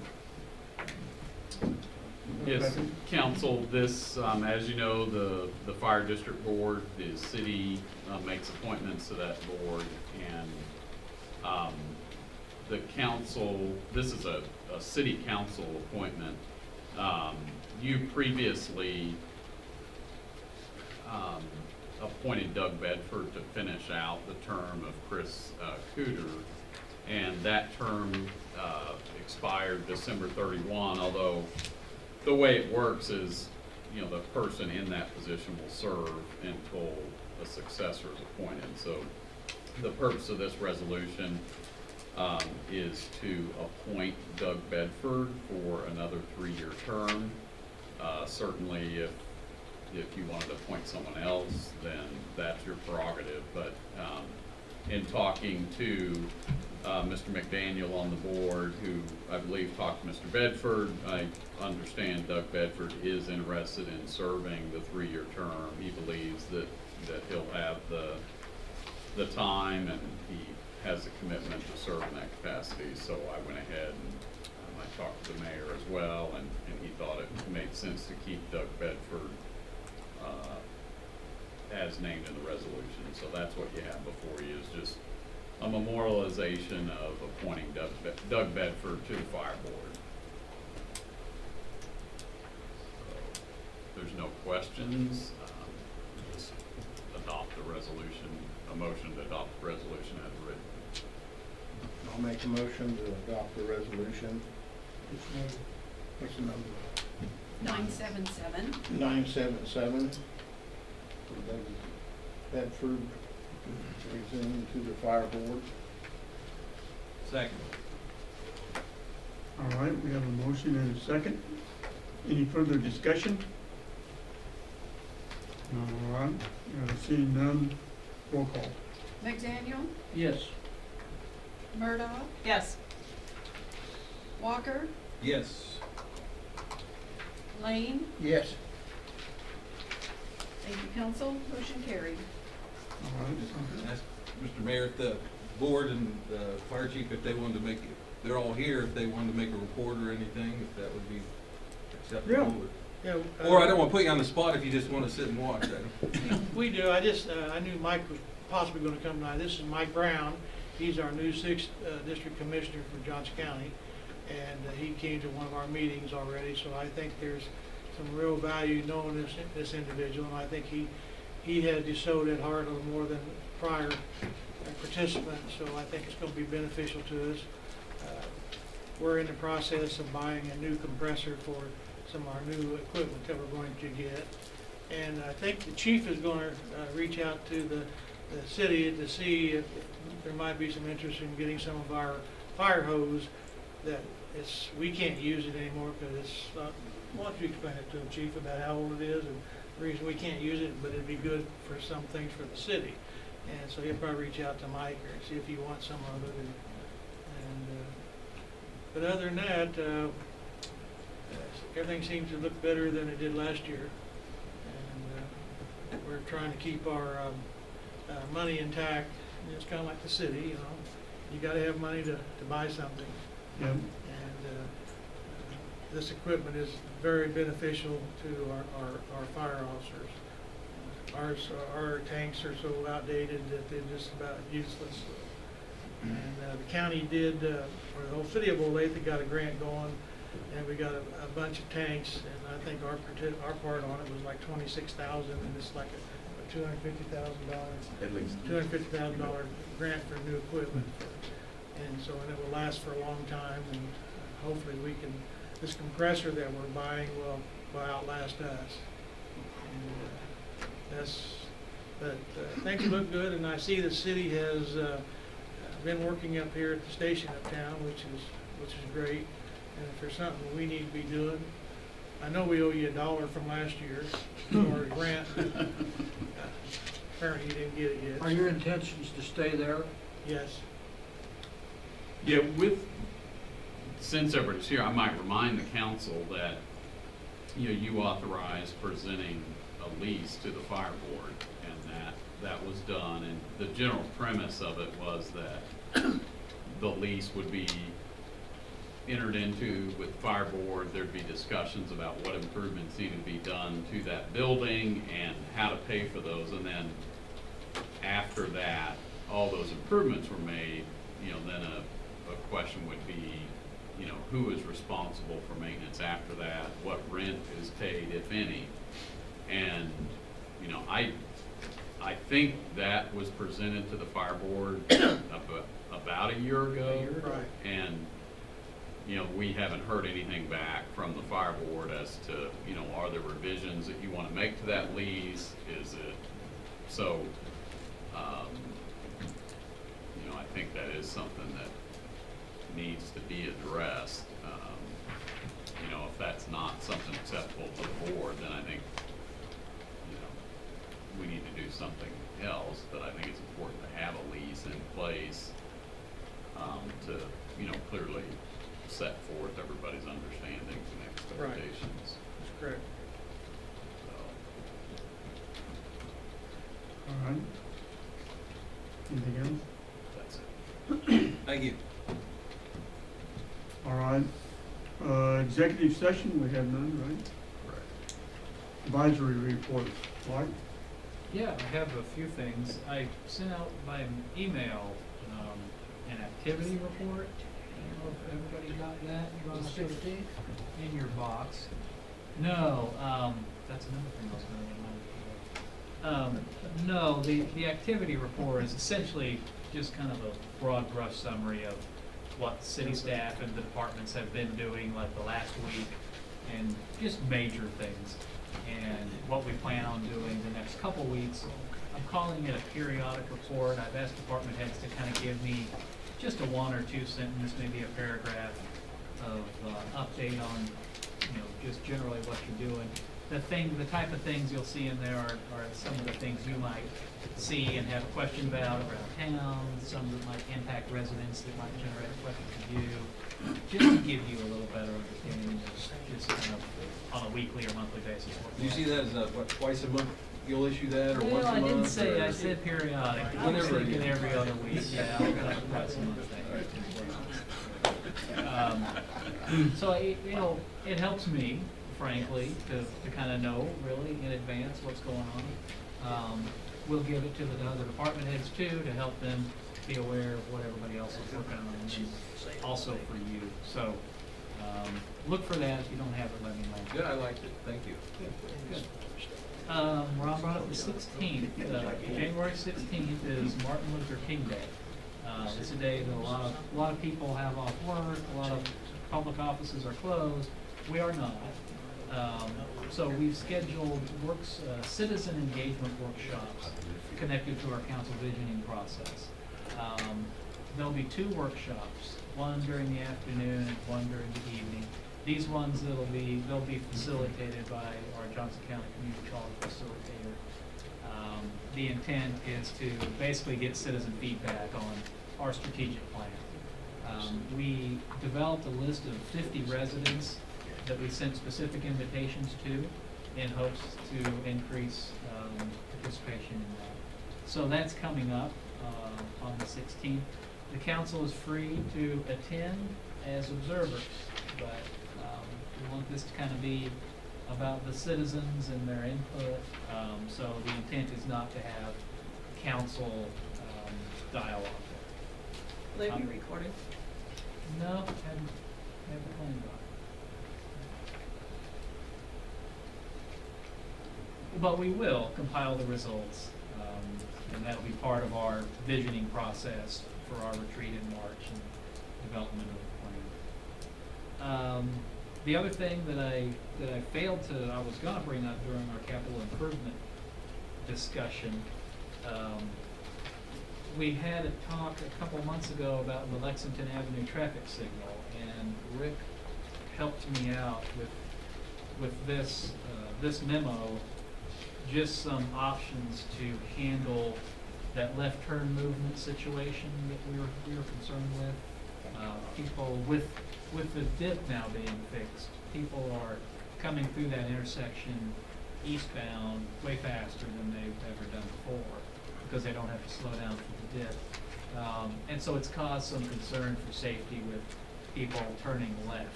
Yes, council, this, as you know, the fire district board, the city makes appointments to that board, and the council, this is a city council appointment. You previously appointed Doug Bedford to finish out the term of Chris Cooter, and that term expired December 31, although the way it works is, you know, the person in that position will serve until a successor is appointed. So the purpose of this resolution is to appoint Doug Bedford for another 3-year term. Certainly, if you wanted to appoint someone else, then that's your prerogative. But in talking to Mr. McDaniel on the board, who I believe talked to Mr. Bedford, I understand Doug Bedford is interested in serving the 3-year term. He believes that he'll have the time, and he has a commitment to serve in that capacity. So I went ahead and I talked to the mayor as well, and he thought it made sense to keep Doug Bedford as named in the resolution. So that's what you have before you, is just a memorialization of appointing Doug Bedford to the fire board. So, if there's no questions, just adopt the resolution, a motion to adopt the resolution as written. I'll make a motion to adopt the resolution. What's the number? 977. 977 for Doug Bedford to resume to the fire board. Second. All right, we have a motion and a second. Any further discussion? All right, seeing none, roll call. McDaniel, Yes. Murdoch, Yes. Walker, Yes. Lane. Yes. Thank you, council. Motion carried. All right, Ask Mr. Mayor, if the board and the fire chief, if they wanted to make, they're all here, if they wanted to make a report or anything, if that would be acceptable. Yeah, Or I don't wanna put you on the spot if you just wanna sit and watch that. we do. I knew Mike was possibly gonna come tonight. This is Mike Brown. He's our new 6th District Commissioner for Johnson County. And he came to one of our meetings already, so I think there's some real value knowing this individual. And I think he had DeSoto at heart a little more than prior participants, so I think it's gonna be beneficial to us. We're in the process of buying a new compressor for some of our new equipment that we're going to get. And I think the chief is gonna reach out to the city to see if there might be some interest in getting some of our fire hose that we can't use it anymore because it's, why don't you explain it to the chief about how old it is and the reason we can't use it, but it'd be good for some things for the city. And so he'll probably reach out to Mike or see if he wants some of it. But other than that, everything seems to look better than it did last year. And we're trying to keep our money intact. It's kind of like the city, you know. You got to have money to buy something. yep, And this equipment is very beneficial to our fire officers. Our tanks are so outdated that they're just about useless. And the county did, or the whole city of Olathe got a grant going, and we got a bunch of tanks, and I think our part on it was like $26,000, and it's like a $250,000. At least. $250,000 grant for new equipment. And so, and it will last for a long time, and hopefully this compressor that we're buying will outlast us. And things look good, and I see the city has been working up here at the station uptown, which is great. And if there's something we need to be doing, I know we owe you $1 from last year for a grant. Apparently you didn't get it yet. Are your intentions to stay there? Yes. Yeah, since everybody's here, I might remind the council that, you authorized presenting a lease to the fire board, and that was done, and the general premise of it was that the lease would be entered into with the fire board. There'd be discussions about what improvements needed to be done to that building and how to pay for those, and then after that, all those improvements were made, then a question would be, who is responsible for maintenance after that? What rent is paid, if any? And, I think that was presented to the fire board about a year ago. Right. And, we haven't heard anything back from the fire board as to, are there revisions that you want to make to that lease? Is it, so, I think that is something that needs to be addressed. If that's not something acceptable to the board, then I think, we need to do something else. But I think it's important to have a lease in place to, clearly set forth everybody's understandings and expectations. That's correct. So, all right. Anything else? that's it. Thank you. All right. Executive session, we have none, right? Correct. Advisory report, Clark? Yeah, I have a few things. I sent out by email an activity report. I don't know if everybody got that. You want to put it in your box? No, that's another thing I was going to remind you of. No, the activity report is essentially just kind of a broad brush summary of what city staff and the departments have been doing like the last week. and just major things. And what we plan on doing the next couple weeks, I'm calling it a periodic report. I've asked department heads to kind of give me just a 1 or 2 sentence, maybe a paragraph of update on, just generally what you're doing. The type of things you'll see in there are some of the things you might see and have a question about around town, some that might impact residents that might generate a question for you, just to give you a little better understanding of just kind of on a weekly or monthly basis. Do you see that as twice a month you'll issue that, or once a month? Well, I didn't say, or- I said periodic. I was Whenever thinking you- every other week, yeah, I'll cut it twice a month. So it helps me, frankly, to kind of know really in advance what's going on. We'll give it to the other department heads too, to help them be aware of what everybody else is working on, and also for you. So, look for that. If you don't have it, let me know. Good, I liked it, thank you. Good. Ron brought up the 16th. January 16th is Martin Luther King Day. It's a day that a lot of people have off work. A lot of public offices are closed. We are not. So we've scheduled citizen engagement workshops connected to our council visioning process. There'll be 2 workshops, one during the afternoon and one during the evening. These ones they'll be facilitated by our Johnson County Community College facilitator. The intent is to basically get citizen feedback on our strategic plan. We developed a list of 50 residents that we sent specific invitations to in hopes to increase participation in that. So that's coming up on the 16th. The council is free to attend as observers, but we want this to kind of be about the citizens and their input. So the intent is not to have council dialogue there. Will they be recorded? No, haven't planned on it. But we will compile the results, and that'll be part of our visioning process for our retreat in March and development of the plan. The other thing that I was gonna bring up during our capital improvement discussion, we had a talk a couple months ago about the Lexington Avenue traffic signal, and Rick helped me out with this memo, just some options to handle that left turn movement situation that we were concerned with. People with the dip now being fixed, people are coming through that intersection eastbound way faster than they've ever done before because they don't have to slow down for the dip. And so it's caused some concern for safety with people turning left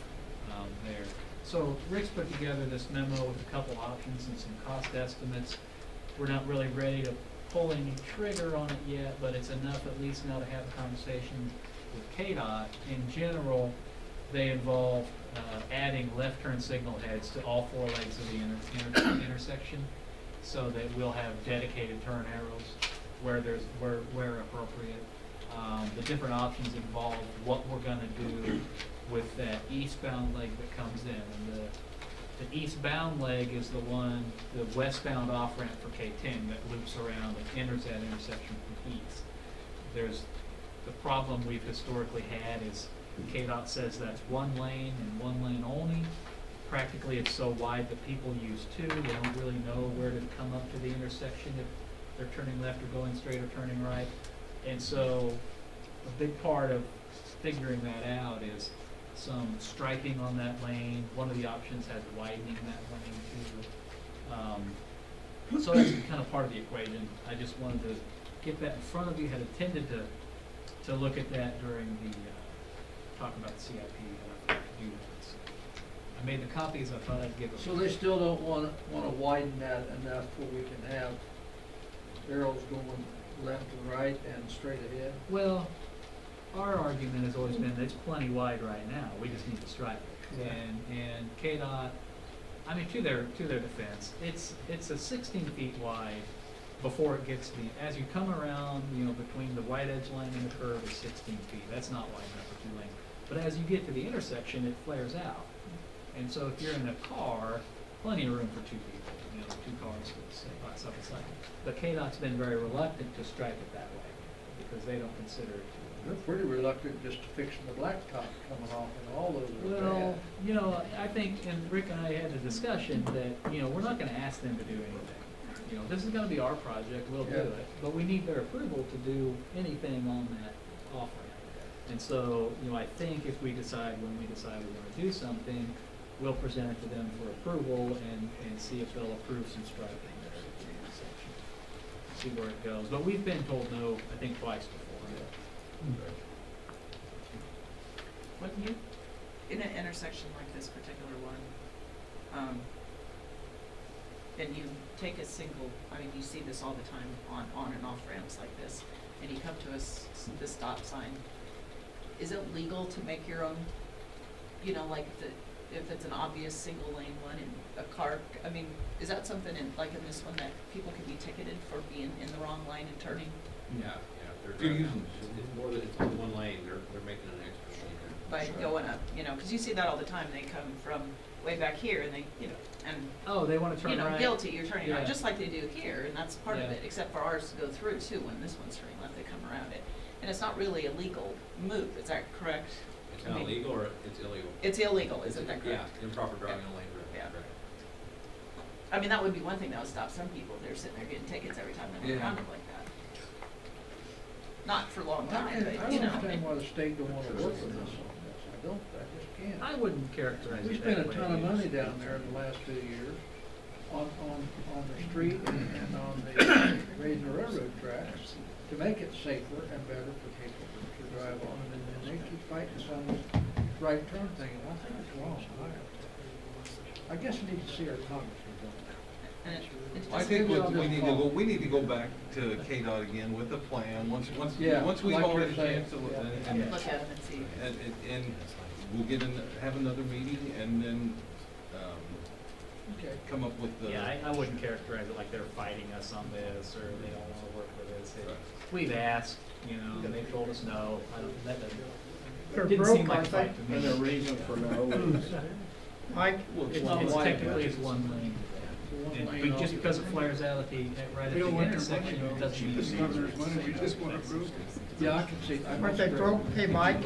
there. So Rick's put together this memo with a couple options and some cost estimates. We're not really ready to pull any trigger on it yet, but it's enough at least now to have a conversation with KDOT. In general, they involve adding left turn signal heads to all 4 legs of the intersection, so that we'll have dedicated turn arrows where appropriate. The different options involve what we're gonna do with that eastbound leg that comes in. And the eastbound leg is the westbound off-ramp for K10 that loops around and enters that intersection from east. The problem we've historically had is KDOT says that's 1 lane and 1 lane only. Practically it's so wide that people use 2. They don't really know where to come up to the intersection if they're turning left or going straight or turning right. And so a big part of figuring that out is some striping on that lane. One of the options has widening that lane too. So that's kind of part of the equation. I just wanted to get that in front of you. Had intended to look at that during the talk about the CIP, but I forgot to do that. So I made the copies. I thought I'd give them. So they still don't wanna widen that enough where we can have arrows going left and right and straight ahead? Well, our argument has always been that it's plenty wide right now. We just need to stripe it. Yeah. And KDOT, I mean, to their defense, it's a 16 feet wide before it gets to as you come around, between the white edge line and the curve is 16 feet. That's not wide enough for 2 lanes. But as you get to the intersection, it flares out. And so if you're in a car, plenty of room for two people, you know, two cars would sit side by side. But KDOT's been very reluctant to strike it that way, because they don't consider it too. They're pretty reluctant just to fixing the blacktop coming off and all those are Well, bad. you know, I think, and Rick and I had a discussion that, you know, we're not gonna ask them to do anything. You know, this is gonna be our project, we'll do Yeah. it, but we need their approval to do anything on that off-ramp. And so, you know, I think if we decide, when we decide we wanna do something, we'll present it to them for approval and see if they'll approve some striping there at the intersection. See where it goes, but we've been told no, I think twice before. When you, in an intersection like this particular one, and you take a single, I mean, you see this all the time on and off ramps like this, and you come to the stop sign, is it legal to make your own, you know, like if it's an obvious single lane one and a car, I mean, is that something in, like in this one, that people can be ticketed for being in the wrong lane and turning? Yeah, They're they're using- it's more than, it's only one lane, they're making an extra lane there. By going up, you know, because you see that all the time, they come from way back here and they, you know, and, Oh, they wanna turn you know, right? guilty, you're turning Yeah. right, just like they do here, and that's part of Yeah. it, except for ours to go through too, when this one's turning left, they come around it. And it's not really a legal move, is that correct? It's I not mean, legal or it's illegal? It's illegal, isn't that correct? Yeah, improper driving on lane, Yeah. right. I mean, that would be one thing that would stop some people, they're sitting there getting tickets every time they Yeah. look around them like that. Not for a long I time, don't but, you know. understand why the state don't wanna work with us on this. I just can't. I wouldn't characterize We it spent that a way. ton of money down there in the last 2 years on the street and on the raising the railroad tracks to make it safer and better for people to drive on, and then they keep fighting some right turn thing, and I think it's wrong. I guess we need to see our congressman on that. And it I just- think Maybe what I'll we just need to call. we need to go back to KDOT again with a plan, once Yeah, we've like all you're had a saying. chance to look Yeah. at it. and look at them and see. And we'll have another meeting and then, Okay. come up with the. Yeah, I wouldn't characterize it like they're fighting us on this, or they don't wanna work with us. Right. We've asked, you know, and they've told us no. That doesn't, They're didn't broke, seem like a aren't they? fight to me. And the reason for no is. Mike, It's technically it's one lane. One And lane we, just off. because it flares out at the, right at the intersection, it doesn't mean. This governor's money, we just want to approve. Yeah, I can see. I aren't they must broke? agree. Hey, Mike,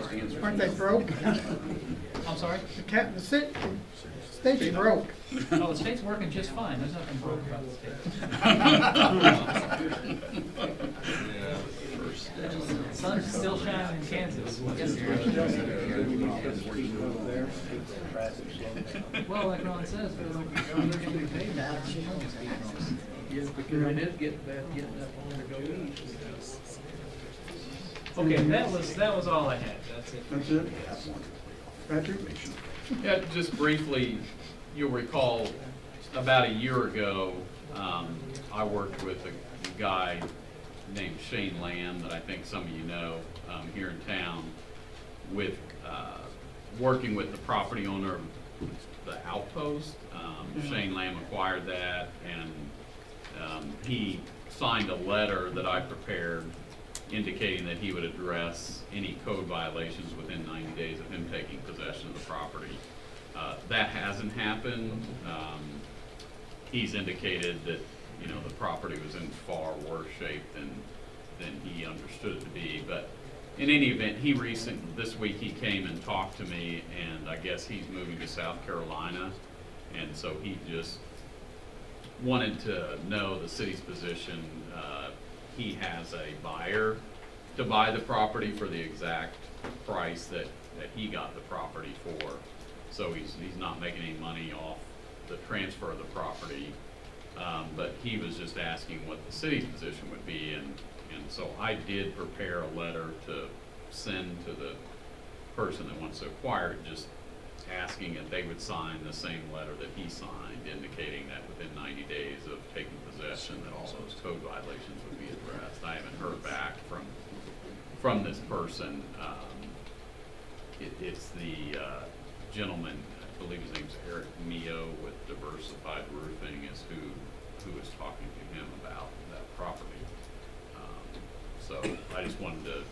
aren't they broke? I'm sorry? The state's broke. Oh, the state's working just fine. There's nothing broke about the state. Sun's still shining in Kansas. Well, like Ron says, they're like, Yeah, because it is getting bad, getting up on to go east. okay, that was all I had. That's it. That's it? Patrick? Yeah, just briefly, you'll recall about a year ago, I worked with a guy named Shane Land that I think some of you know here in town with working with the property owner of the outpost. Shane Lamb acquired that, and he signed a letter that I prepared indicating that he would address any code violations within 90 days of him taking possession of the property. That hasn't happened. He's indicated that, you know, the property was in far worse shape than he understood it to be. But in any event, this week he came and talked to me, and I guess he's moving to South Carolina. And so he just wanted to know the city's position. He has a buyer to buy the property for the exact price that he got the property for. So he's not making any money off the transfer of the property. But he was just asking what the city's position would be, and so I did prepare a letter to send to the person that wants to acquire it, just asking if they would sign the same letter that he signed, indicating that within 90 days of taking possession, that all those code violations would be addressed. I haven't heard back from this person. It's the gentleman, I believe his name's Eric Mio with Diversified Roofing, is who was talking to him about that property. So I just wanted to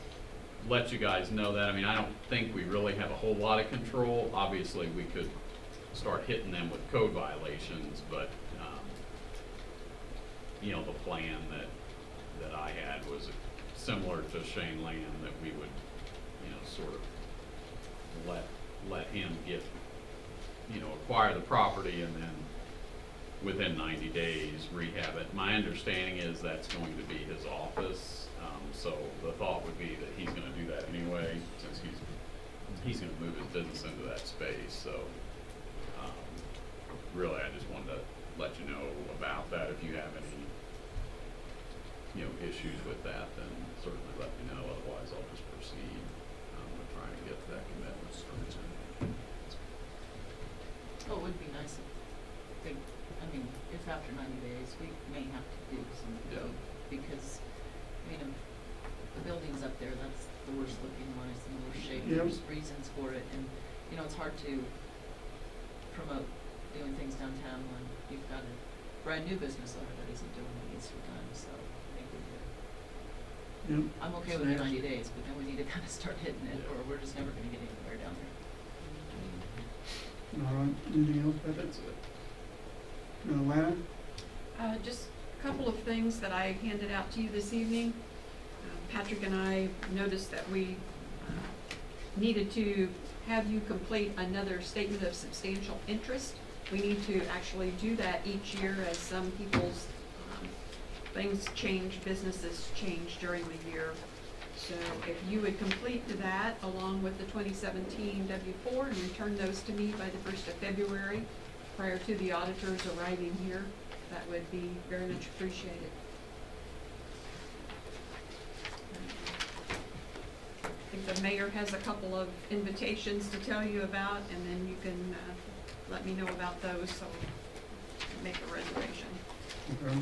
let you guys know that. I mean, I don't think we really have a whole lot of control. Obviously, we could start hitting them with code violations, but, you know, the plan that I had was similar to Shane Land, that we would, you know, sort of let him get, you know, acquire the property and then within 90 days rehab it. My understanding is that's going to be his office, so the thought would be that he's gonna do that anyway, since he's gonna move his business into that space, so, really, I just wanted to let you know about that. If you have any, you know, issues with that, then certainly let me know, otherwise I'll just proceed, with trying to get that commitment from him. Oh, it would be nice if they, I mean, if after 90 days, we may have to do some Yeah. code, because, I mean, the buildings up there, that's the worst looking one, it's in the worst shape, Yep. there's reasons for it, and, you know, it's hard to promote doing things downtown when you've got a brand new business owner that isn't doing what needs to be done, so I think we do. Yep. I'm okay with the 90 days, but then we need to kind of start hitting it, or we're just never gonna get anywhere down there. All right, anything else, Patrick? That's it. Lana? Just a couple of things that I handed out to you this evening. Patrick and I noticed that we needed to have you complete another statement of substantial interest. We need to actually do that each year as some people's things change, businesses change during the year. So if you would complete that along with the 2017 W-4 and return those to me by the 1st of February prior to the auditors arriving here, that would be very much appreciated. I think the mayor has a couple of invitations to tell you about, and then you can let me know about those, so make a reservation. Okay.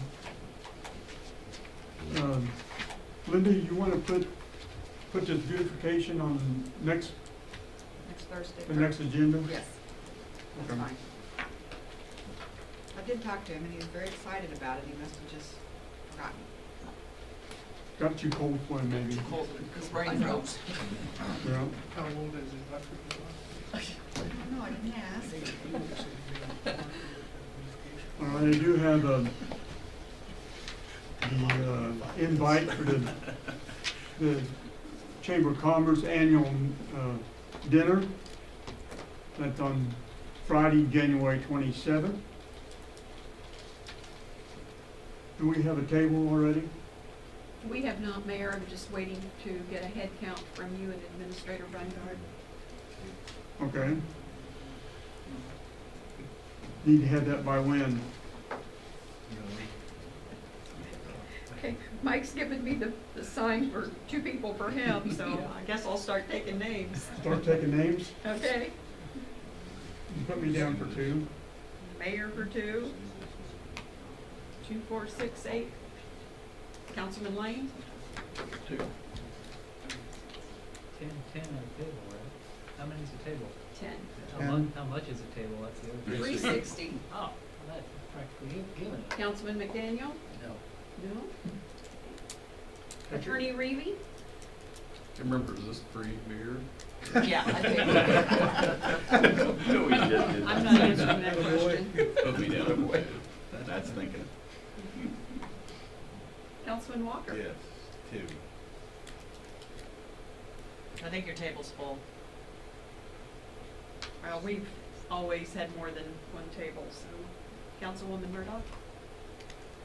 Linda, you want to put this beautification on Next Thursday. the next agenda? Yes, that's Okay. fine. I did talk to him, and he was very excited about it. He must have just forgotten. Got too cold for him, maybe. Cold, his brain froze. Yeah. How old is it? I don't know, I didn't ask. All right, I do have the invite for the Chamber of Commerce annual dinner. That's on Friday, January 27th. Do we have a table already? We have not, Mayor. I'm just waiting to get a head count from you and Administrator Brungard. Okay. Need to have that by when? Okay, Mike's given me the sign for 2 people for him, so I guess I'll start taking names. Start taking names? Okay, Put me down for 2. Mayor for 2. 2, 4, 6, 8. Councilman Lane? 10 at a table, right? How many is a table? 10. How much is a table? That's the other. 360. Oh, well, that's practically given it. Councilman McDaniel? No. No. Attorney Reevy? Remember, is this free beer? Yeah, I think. No, we didn't. I'm not answering that question. Put me down. That's thinking. Councilman Walker? Yes, 2. I think your table's full. Well, we've always had more than one table, so. Councilwoman Murdoch?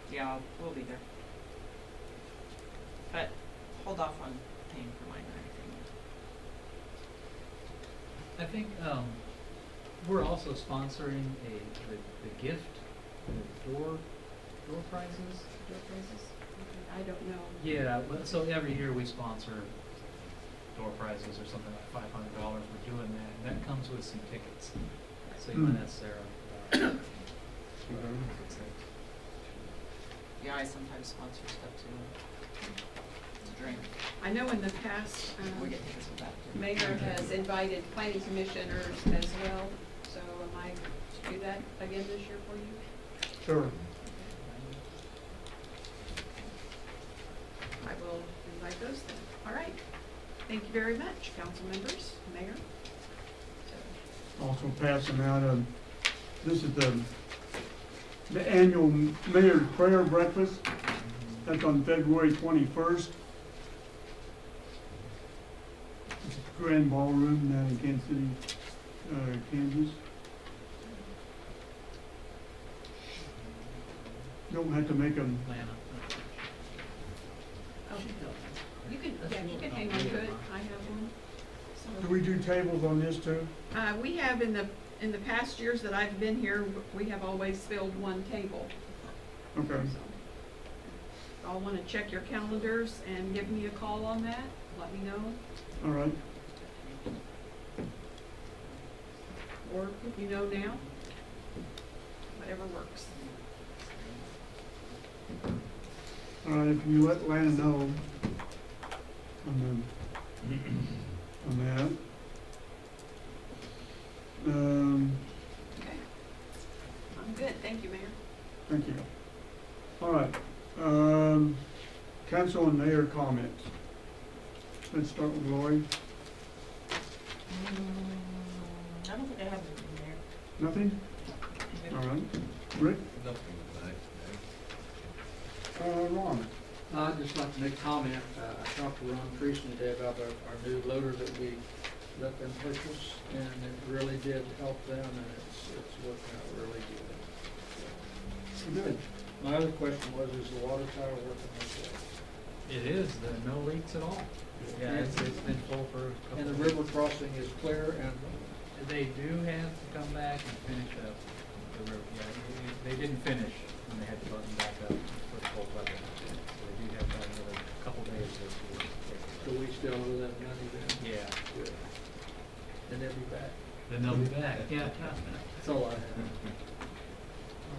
Yeah, we'll be there. But hold off on paying for mine or anything. I think, we're also sponsoring the gift, the door prizes. Door prizes? I don't know. Yeah, so every year we sponsor door prizes or something like $500. We're doing that, and that comes with some tickets. So you might ask Sarah. Yeah, I sometimes sponsor stuff too. It's a drink. I know in the past, We get tickets for that too. Mayor has invited planning commissioners as well, so am I to do that again this year for you? Sure. I will invite those then. All right. Thank you very much, council members, mayor. Also passing out This is the annual mayor's prayer breakfast. That's on February 21st. It's a grand ballroom down in Kansas City, Kansas. Don't have to make them. Oh, you can, yeah, you can hang on to it, I have one. Do we do tables on this too? We have in the past years that I've been here, we have always filled one table. Okay. So, I'll wanna check your calendars and give me a call on that, let me know, All right. or if you know now, whatever works. All right, if you let Lana know on that. Okay. I'm good, thank you, Mayor. Thank you. All right, council and mayor comments. Let's start with Lori. I don't think I have anything there. Nothing? All right. Rick? Nothing tonight. Ron? I'd just like to make a comment. I talked to Ron Priestley today about our new loader that we let them purchase, and it really did help them, and it's working out really good. Good. My other question was, is the water tower working okay? It is, there are no leaks at all. Yeah, it's been full for a couple And the of river weeks. crossing is clear, and They do have to come back and finish up the road, yeah, they didn't finish when they had to button back up for the full budget. So they do have about another couple days or two. so we still owe that money then? Yeah, Good. And they'll be back. then they'll be back, yeah. That's all I have.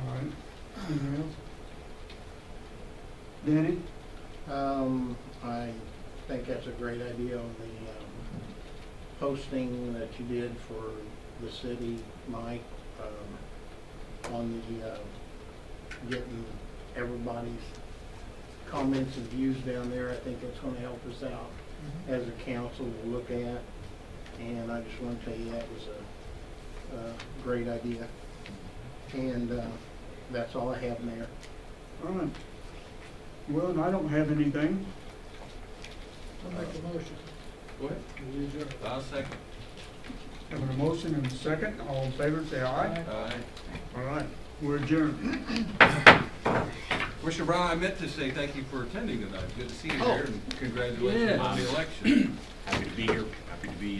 All right. Anything else? Danny? I think that's a great idea on the posting that you did for the city, Mike, on the getting everybody's comments and views down there. I think that's gonna help us out as a council to look at. And I just wanna tell you that was a great idea. And that's all I have, Mayor. All right. Well, and I don't have anything. I'll make a motion. Go ahead. We adjourn. I'll second. Having a motion and a second, all in favor, say aye. Aye. All right, we're adjourned. Commissioner Brown, I meant to say thank you for attending tonight. Good to see you Oh. here, and congratulations Yeah. on the election. Happy to be here. Happy to be